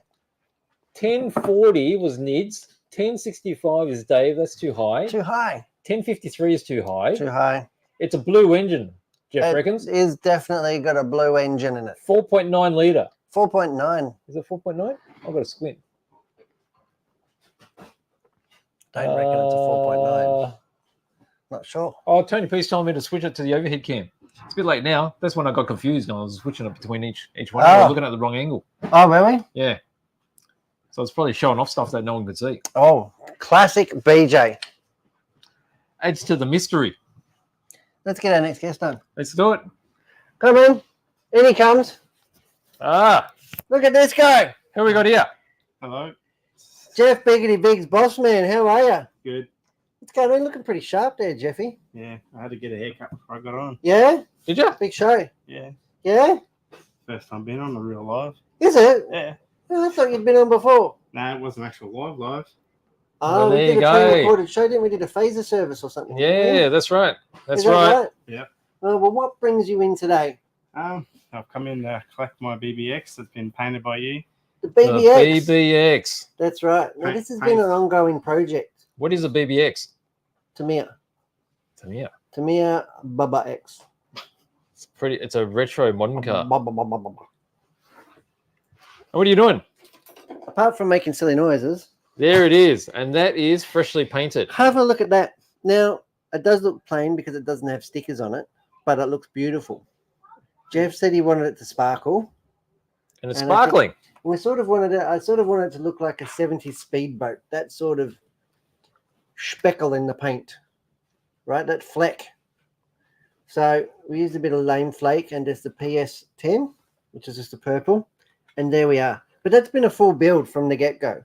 1040 was Nids. 1065 is Dave. That's too high. Too high. 1053 is too high. Too high. It's a blue engine, Jeff reckons. It is definitely got a blue engine in it. 4.9 litre. 4.9. Is it 4.9? I've got a squint. Don't reckon it's a 4.9. Not sure. Oh, Tony Peace told me to switch it to the overhead cam. It's a bit late now. That's when I got confused. I was switching it between each one. I was looking at the wrong angle. Oh, really? Yeah. So it's probably showing off stuff that no one could see. Oh, classic BJ. Adds to the mystery. Let's get our next guest on. Let's do it. Come in. In he comes. Ah, Look at this guy. who we got here? Hello. Jeff Biggity Biggs, boss man. How are you? Good. What's going on? Looking pretty sharp there, Jeffy. Yeah, I had to get a haircut before I got on. Yeah? Did you? Big show. Yeah. Yeah? First time being on a real live. Is it? Yeah. Oh, I thought you'd been on before. No, it wasn't actual live. Oh, Well, we there did you a go. pre-recorded show, didn't we? We did a phaser service or something. didn't we? Yeah, that's right. That's Is that right. Yep. Well, what brings you in today? I've come in to collect my BBX that's been painted by you The BBX. BBX. That's right. Now, Paint- this has paint. been an ongoing project. What is a BBX? Tamiya. Tamiya. Tamiya Baba X. It's a retro modern car. Baba, baba, baba. What are you doing? Apart from making silly noises, There it is. And that is freshly painted. have a look at that. Now, it does look plain because it doesn't have stickers on it, but it looks beautiful. Jeff said he wanted it to sparkle. And it's And I think- sparkling. We sort of wanted it. I sort of wanted it to look like a 70s speedboat. That sort of speckle in the paint, right? That fleck. So we used a bit of lame flake and just the PS10, which is just a purple, and there we are. But that's been a full build from the get-go.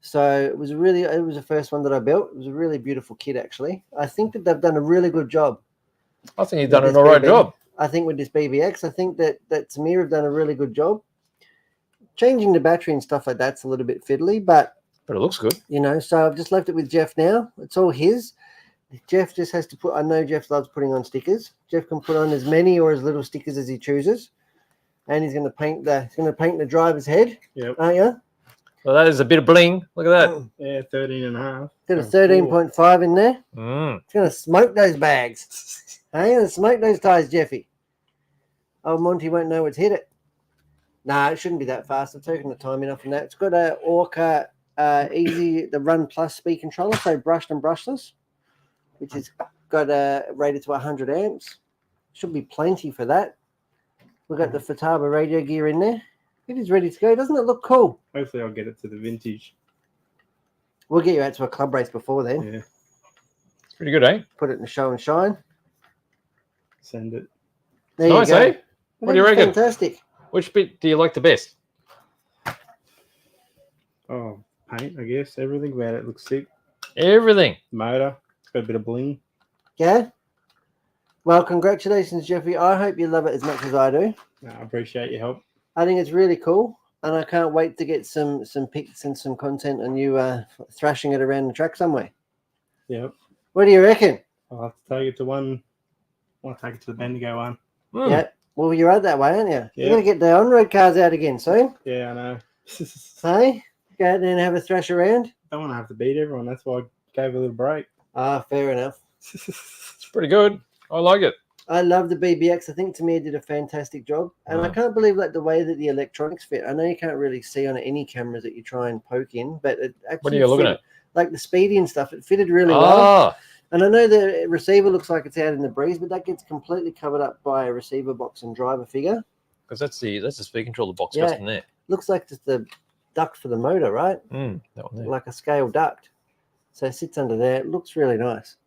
So it was the first one that I built. It was a really beautiful kit, actually. I think that they've done a really good job. I think you've done with an this all right BB. job. I think with this BBX, I think that Samir have done a really good job. Changing the battery and stuff like that's a little bit fiddly, but But it looks good. you know, so I've just left it with Jeff now. It's all his. Jeff just has to put, I know Jeff loves putting on stickers. Jeff can put on as many or as little stickers as he chooses. And he's going to paint the driver's head, Yep. aren't you? Well, that is a bit of bling. Look at that. Yeah, 13 and a half. Got a Oh, 13.5 in there. Mm. It's going to smoke those bags. Hey, going to smoke those tires, Jeffy. Oh, Monty won't know it's hit it. Nah, it shouldn't be that fast. I've taken the time enough in that. It's got a Orca Easy, the Run Plus speed controller, so brushed and brushless, which has got rated to 100 amps. Should be plenty for that. We've got the Futaba radio gear in there. It is ready to go. Doesn't it look cool? Hopefully, I'll get it to the vintage. We'll get you out to a club race before then. Yeah, It's pretty good, eh? Put it in the show and shine. send it. There Nice, you go. eh? What do you That's reckon? Fantastic. Which bit do you like the best? Oh, paint, I guess. Everything about it looks sick. Everything. Motor, it's got a bit of bling. Yeah. Well, congratulations, Jeffrey. I hope you love it as much as I do. I appreciate your help. I think it's really cool, and I can't wait to get some pics and some content on you thrashing it around the track somewhere. Yep. What do you reckon? I'll have to take it to one. I'll take it to the Bendigo one. Mm. Yeah. Well, you're out that way, aren't you? Yeah. You're going to get the on-road cars out again soon. Yeah, I know. Hey, go out there and have a thrash around. Don't want to have to beat everyone. That's why I gave a little break. Ah, fair enough. It's pretty good. I like it. I love the BBX. I think Tamir did a fantastic job, and I Mm. can't believe like the way that the electronics fit. I know you can't really see on any cameras that you try and poke in, but it actually What are you looking fit- at? Like the speedy and stuff, it fitted really well. Ah, And I know the receiver looks like it's out in the breeze, but that gets completely covered up by a receiver box and driver figure. because that's the speed controller box Yeah. just in there. Looks like just the duct for the motor, right? That one there. Like a scale duct. So it sits under there. It looks really nice.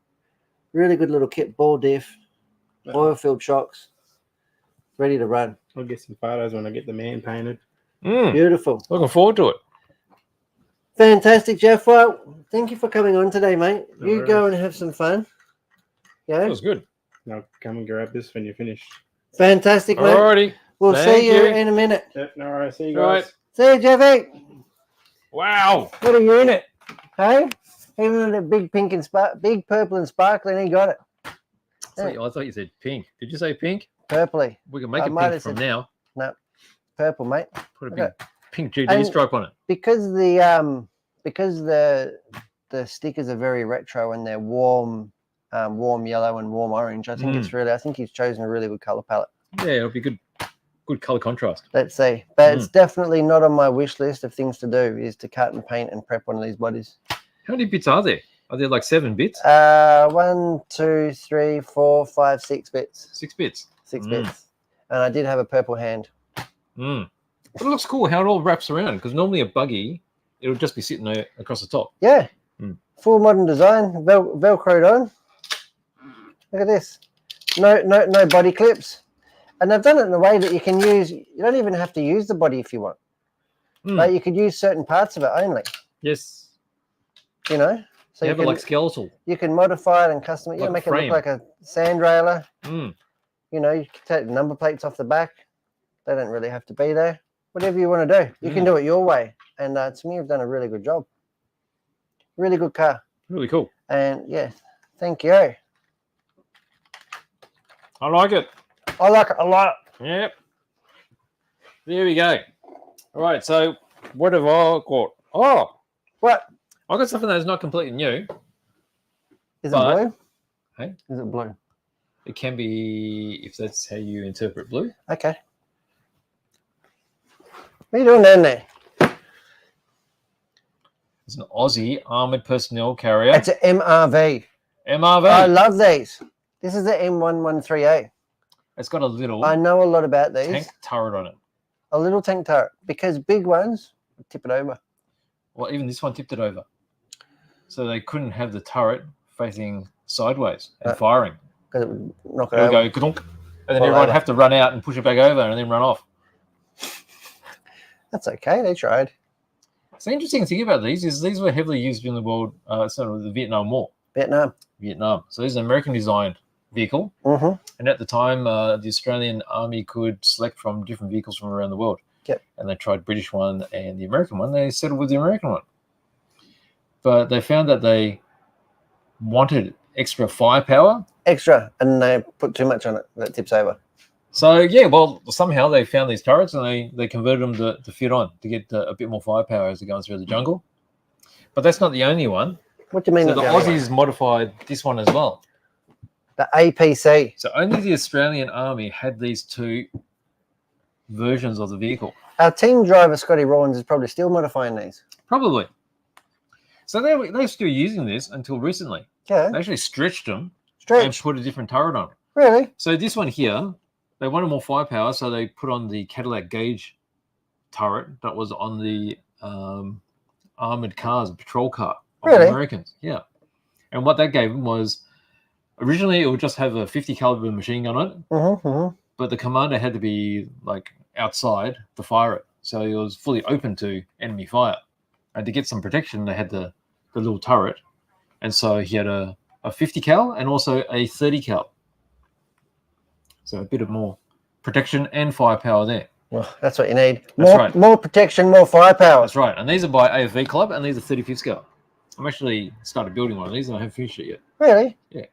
Really good little kit, ball diff, oil-filled shocks, ready to run. I'll get some photos when I get the man painted. Beautiful. Looking forward to it. Fantastic, Jeff. Well, thank you for coming on today, mate. No You go worries. and have some fun. That Yeah, was good. Now come and grab this when you're finished. fantastic, mate. Alrighty. We'll Thank see you you. in a minute. Yep, no worries. See you Right. guys. See you, Jeffy. Wow. What are you in it? Hey, even the big pink and big purple and sparkling, he got it. I thought you said pink. Did you say pink? Purpley, We can make I it might pink have from said- now. purple, mate. Put a Okay. big pink GG And- stripe on it. Because the stickers are very retro and they're warm yellow and warm orange. I think I think he's chosen a really good color palette. Yeah, it'll be good color contrast. Let's see. But it's definitely not on my wish list of things to do is to cut and paint and prep one of these bodies. How many bits are there? Are there like 7 bits? 1, 2, 3, 4, 5, 6 bits. 6 bits. 6 bits. And I did have a purple hand. But it looks cool how it all wraps around because normally a buggy, it'll just be sitting there across the top. Yeah. Mm. Full modern design, velcroed on. Look at this. No body clips. And they've done it in a way that you can use, you don't even have to use the body if you want. Like you could use certain parts of it only, Yes. you know? So You you have it can, like skeletal. you can modify it and custom it. Like a Make it frame. look like a sand railer. Mm. You know, you can take the number plates off the back. They don't really have to be there. Whatever you want to do, you can do it your way. And to me, you've done a really good job. Really good car. Really cool. And yeah, thank you. I like it. I like it a lot. Yep. There we go. All right, so what have I got? Oh, What? I got something that's not completely new. Is But- it blue? Hey? Is it blue? It can be, if that's how you interpret blue. Okay. What are you doing down there? It's an Aussie armored personnel carrier. It's an MRV. MRV. I love these. This is the M113A. It's got a little I know a lot about these. tank turret on it. A little tank turret, because big ones tip it over. Well, even this one tipped it over. So they couldn't have the turret facing sideways and firing. Because it would knock it It would over. go ka-dunk, and then Fall everyone would over. have to run out and push it back over and then run off. That's okay. They tried. So the interesting thing about these is these were heavily used in the world, sort of the Vietnam War. Vietnam. So this is an American-designed vehicle. Mm-hmm. And at the time, the Australian Army could select from different vehicles from around the world. Yep. And they tried British one and the American one. They settled with the American one. But they found that they wanted extra firepower. Extra, and they put too much on it that tips over. So, yeah, well, somehow they found these turrets and they converted them to fit on to get a bit more firepower as they're going through the jungle. But that's not the only one. What do you mean? So the Aussies modified this one as well. The APC. So only the Australian Army had these two versions of the vehicle. Our team driver, Scotty Rawlins, is probably still modifying these. Probably. So they're still using this until recently. Yeah. They actually stretched them and Stretch. put a different turret on it. Really? So this one here, they wanted more firepower, so they put on the Cadillac Gauge turret that was on the armored cars, a patrol car of the Really? Americans. Yeah. And what that gave them was, originally it would just have a 50 caliber machine gun on it, Mm-hmm, mm-hmm. but the commander had to be like outside to fire it. So it was fully open to enemy fire. And to get some protection, they had the little turret. And so he had a 50 cal and also a 30 cal. So a bit of more protection and firepower there. Well, that's what you need. That's More, right. more protection, more firepower. That's right. And these are by AFV Club and these are 35 scale. I'm actually started building one of these and I haven't finished it Really? Yeah.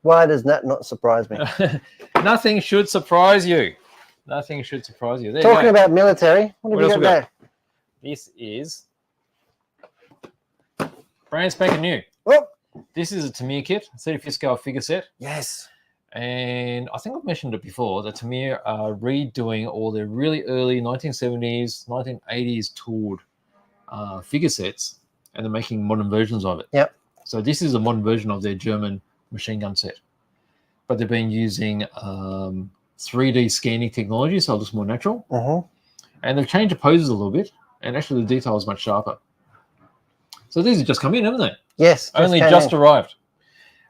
Why does that not surprise me? yet. Nothing should surprise you. Nothing should surprise you. There you Talking go. about military, what have What you else got we got? there? This is brand spanking new. Oh, This is a Tamir kit, 35 scale figure set. yes. And I think I've mentioned it before that Tamir are redoing all their really early 1970s, 1980s tooled figure sets, and they're making modern versions of it. Yep. So this is a modern version of their German machine gun set. But they've been using 3D scanning technology, so it looks more natural. Mm-hmm. And they've changed the poses a little bit, and actually the detail is much sharper. So these have just come in, haven't they? Yes. Only came just in. arrived.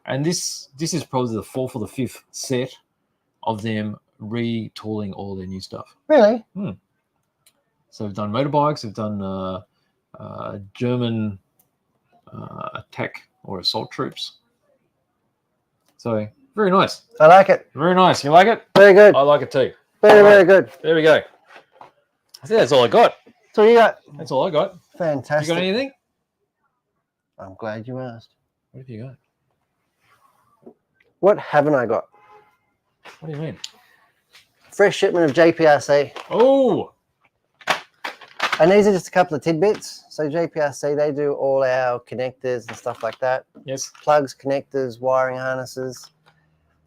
And this is probably the fourth or the fifth set of them retooling all their new stuff. Really? So they've done motorbikes, they've done German attack or assault troops. So very nice. I like it. Very nice. You like it? Very good. I like it too. Very, very good. There we go. I think that's all I got. So you got That's all I got. You fantastic. got anything? I'm glad you asked. What have you got? What haven't I got? What do you mean? Fresh shipment of JPRC. Oh, And these are just a couple of tidbits. So JPRC, they do all our connectors and stuff like that. yes. Plugs, connectors, wiring harnesses.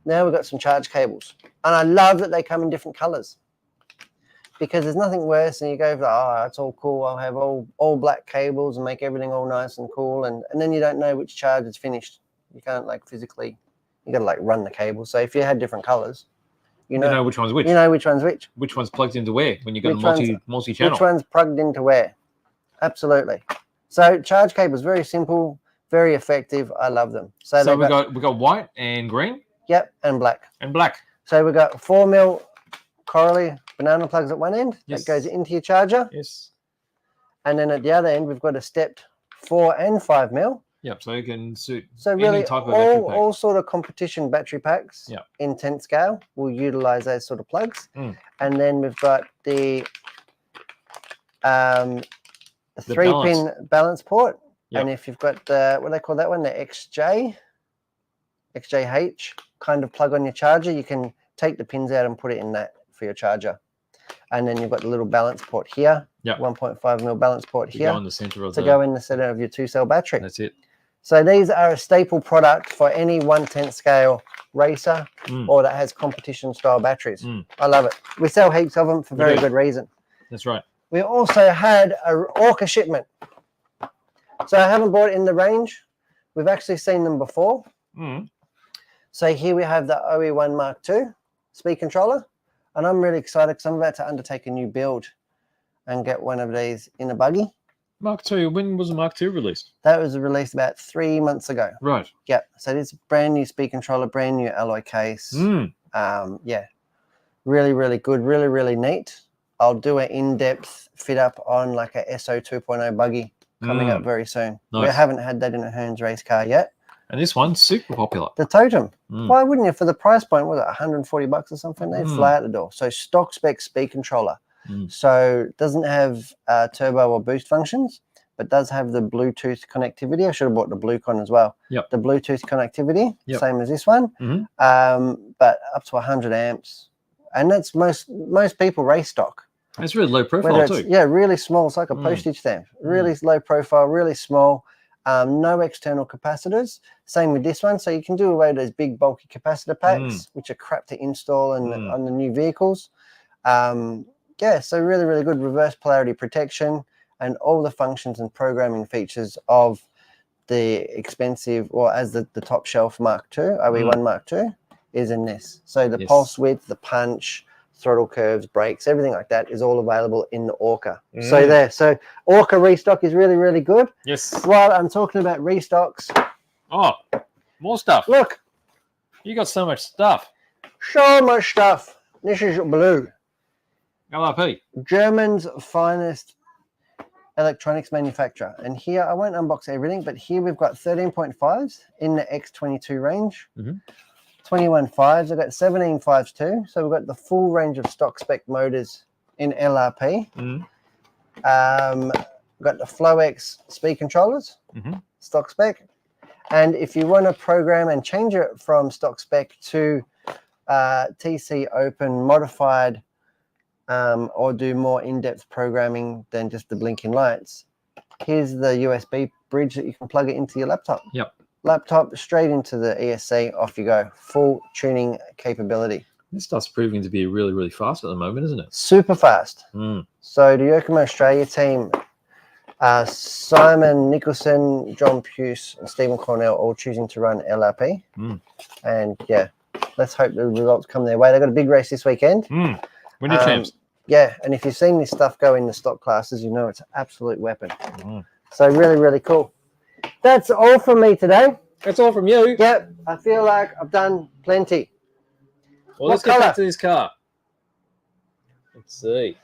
Now we've got some charge cables. And I love that they come in different colors. Because there's nothing worse than you go, oh, it's all cool. I'll have all black cables and make everything all nice and cool. And then you don't know which charge is finished. You can't like physically, you got to like run the cable. So if you had different colors, you know which one's which. you know which one's which. Which one's plugged into where when you got Which a multi-channel. Which one's plugged into where? Absolutely. So charge cables, very simple, very effective. I love them. So So they've we got white and green yep, and black. and black. So we've got 4mm Corally banana plugs at one end Yes. that goes into your charger. Yes. And then at the other end, we've got a stepped 4 and 5mm. Yep. So you can suit So any really type of battery pack. all sort of competition battery packs Yep. in 10 scale will utilize those sort of plugs. Mm. And then we've got the 3-pin balance port. Yep. And if you've got the, what do they call that one? The XJH kind of plug on your charger, you can take the pins out and put it in that for your charger. And then you've got the little balance port here. Yep. 1.5 mil balance port To here go in the center of to go in the center of your 2-cell battery. That's it. So these are a staple product for any 1/10 scale racer or that has competition style batteries. I love it. We sell heaps of them for very good reason. That's right. We also had a Orca shipment. So I haven't bought it in the range. We've actually seen them before. So here we have the OE1 Mark II speed controller. And I'm really excited because I'm about to undertake a new build and get one of these in a buggy. Mark II, when was the Mark II released? That was released about 3 months ago. Right. Yeah. So this brand new speed controller, brand new alloy case. Yeah. Really, really good. Really, really neat. I'll do an in-depth fit up on like a SO 2.0 buggy coming up very soon. Nice. We haven't had that in a Hearns race car yet. And this one's super popular. The Totem. Why wouldn't you? For the price point, was it $140 or something? They fly out the door. So stock spec speed controller. So doesn't have turbo or boost functions, but does have the Bluetooth connectivity. I should have bought the BlueCon as well. Yep. The Bluetooth connectivity, same as this one, but up to 100 amps. And that's most people race stock. It's really low profile too. Yeah, really small. It's like a postage stamp. Really low profile, really small. No external capacitors. Same with this one. So you can do away with those big bulky capacitor packs, which are crap to install on the new vehicles. Yeah, so really, really good reverse polarity protection and all the functions and programming features of the expensive, or as the top shelf Mark II, OE1 Mark II, is in this. So the pulse width, the punch, throttle curves, brakes, everything like that is all available in the Orca. So there. So Orca restock is really, really good. Yes. While I'm talking about restocks. Oh, more stuff. Look. You got so much stuff. So much stuff. This is blue. LRP. German's finest electronics manufacturer. And here, I won't unbox everything, but here we've got 13.5s in the X22 range. 21 5s. I've got 17 5s too. So we've got the full range of stock spec motors in LRP. We've got the FlowX speed controllers, stock spec. And if you want to program and change it from stock spec to TC open modified, or do more in-depth programming than just the blinking lights, here's the USB bridge that you can plug it into your laptop. Laptop straight into the ESC, off you go. Full tuning capability. This stuff's proving to be really, really fast at the moment, isn't it? Super fast. So the Yokomo Australia team, Simon Nicholson, John Puce, and Stephen Cornell all choosing to run LRP. And yeah, let's hope the results come their way. They've got a big race this weekend. Winter champs. Yeah, and if you've seen this stuff go in the stock classes, you know it's an absolute weapon. So really, really cool. That's all from me today. That's all from you. Yep, I feel like I've done plenty. Well, let's get back to this car. Let's see.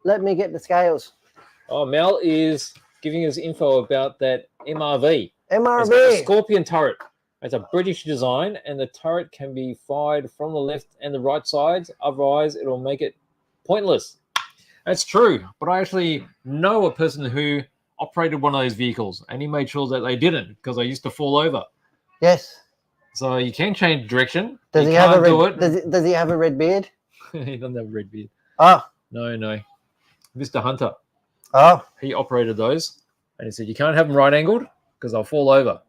Let me get the scales. Oh, Mel is giving us info about that MRV. MRV. It's got a Scorpion turret. It's a British design, and the turret can be fired from the left and the right sides. Otherwise, it'll make it pointless. That's true, but I actually know a person who operated one of those vehicles, and he made sure that they didn't, because they used to fall over. Yes. So you can change direction. Does he have a red? Does he have a red beard? He doesn't have a red beard. Oh. No. Mr. Hunter. Oh. He operated those, and he said you can't have them right angled because they'll fall over.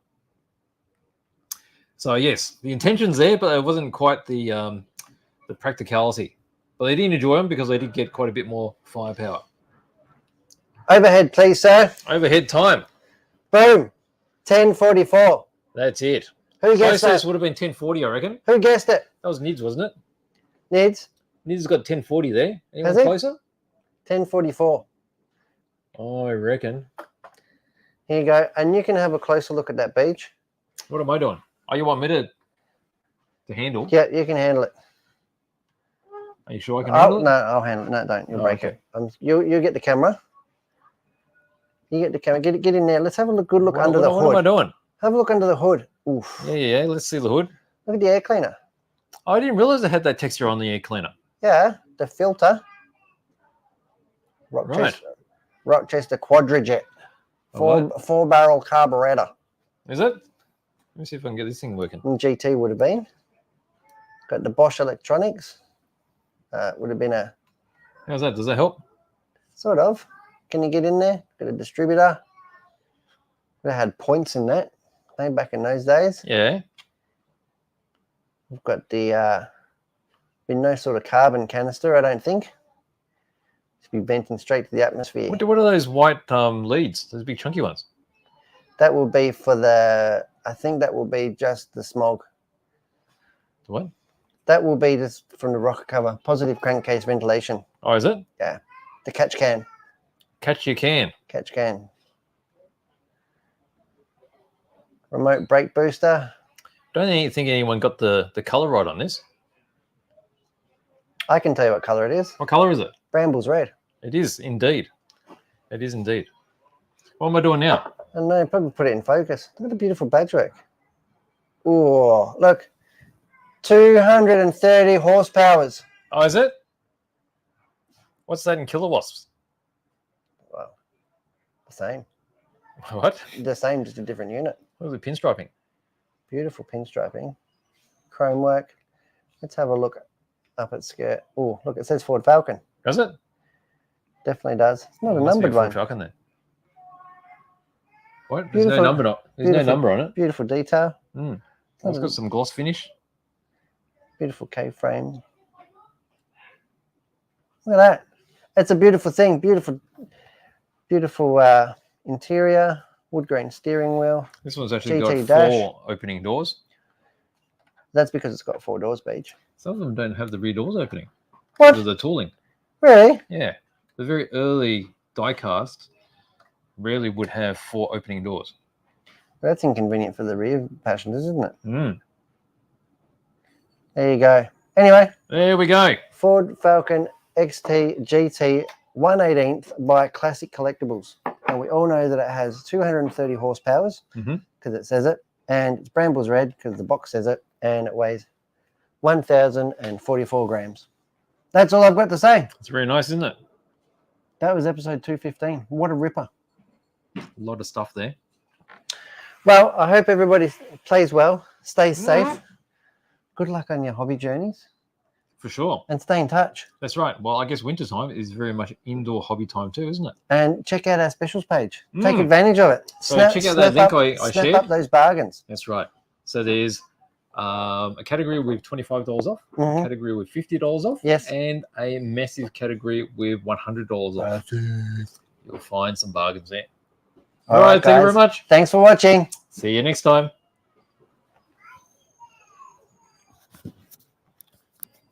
So yes, the intention's there, but it wasn't quite the practicality. But they did enjoy them because they did get quite a bit more firepower. Overhead, please, sir. Overhead time. Boom. 1044. That's it. Who guessed that? Would have been 1040, I reckon. Who guessed it? That was Nids, wasn't it? Nids? Nids has got 1040 there. Anyone Has he? closer? 1044. Oh, I reckon. Here you go. And you can have a closer look at that beach. What am I doing? Oh, you want me to handle? Yeah, you can handle it. Are you sure I can handle it? No, I'll handle it. No, don't. You'll break it. You get the camera. You get the camera. Get in there. Let's have a good look under the hood. What am I doing? Have a look under the hood. Oof. Yeah. Let's see the hood. Look at the air cleaner. Oh, I didn't realize it had that texture on the air cleaner. Yeah, the filter. Rochester Quadrajet. Four barrel carburetor. Is it? Let me see if I can get this thing working. GT would have been. Got the Bosch electronics. Would have been a How's that? Does that help? sort of. Can you get in there? Got a distributor. Would have had points in that. Back in those days. Yeah. We've got the been no sort of carbon canister, I don't think. It's be venting straight to the atmosphere. What are those white leads? Those big chunky ones. That will be for the. I think that will be just the smog. What? That will be just from the rocker cover. Positive crankcase ventilation. Oh, is it? Yeah. The catch can. Catch you can. Catch can. Remote brake booster. Don't think anyone got the color right on this. I can tell you what color it is. What color is it? Brambles red. It is indeed. It is indeed. What am I doing now? I don't know, probably put it in focus. Look at the beautiful badge work. Oh, look. 230 horsepowers. Oh, is it? What's that in kilowatts? Well, the same. What? The same, just a different unit. What is it? Pinstriping. Beautiful pinstriping. Chrome work. Let's have a look up at skirt. Oh, look, it says Ford Falcon. Does it? Definitely does. It's not a Must be numbered Ford one. Falcon then. What? There's Beautiful. no number on. There's no number on it. Beautiful detail. It's got some gloss finish. Beautiful K-frame. Look at that. It's a beautiful thing. Beautiful interior. Wood grain steering wheel. This one's actually got GT dash. 4 opening doors. That's because it's got 4 doors, Beach. Some of them don't have the rear doors opening. What? Because of the tooling. Really? Yeah. The very early die-cast rarely would have 4 opening doors. That's inconvenient for the rear passengers, isn't it? Mm. There you go. Anyway, There we go. Ford Falcon XT GT 1/18 by Classic Collectibles. And we all know that it has 230 horsepowers because it says it. And it's Brambles red because the box says it. And it weighs 1,044 grams. That's all I've got to say. It's very nice, isn't it? That was episode 215. What a ripper. A lot of stuff there. Well, I hope everybody plays well, stays safe. Good luck on your hobby journeys For sure. and stay in touch. That's right. Well, I guess winter time is very much indoor hobby time too, isn't it? And check out our specials page. Take advantage of it. So check out that link I snap shared. up those bargains. That's right. So there's a category with $25 off, a Mhm. category with $50 off, Yes. and a massive category with $100 off. You'll find some bargains there. All All right, right, thank you very guys. much. Thanks for watching. See you next time.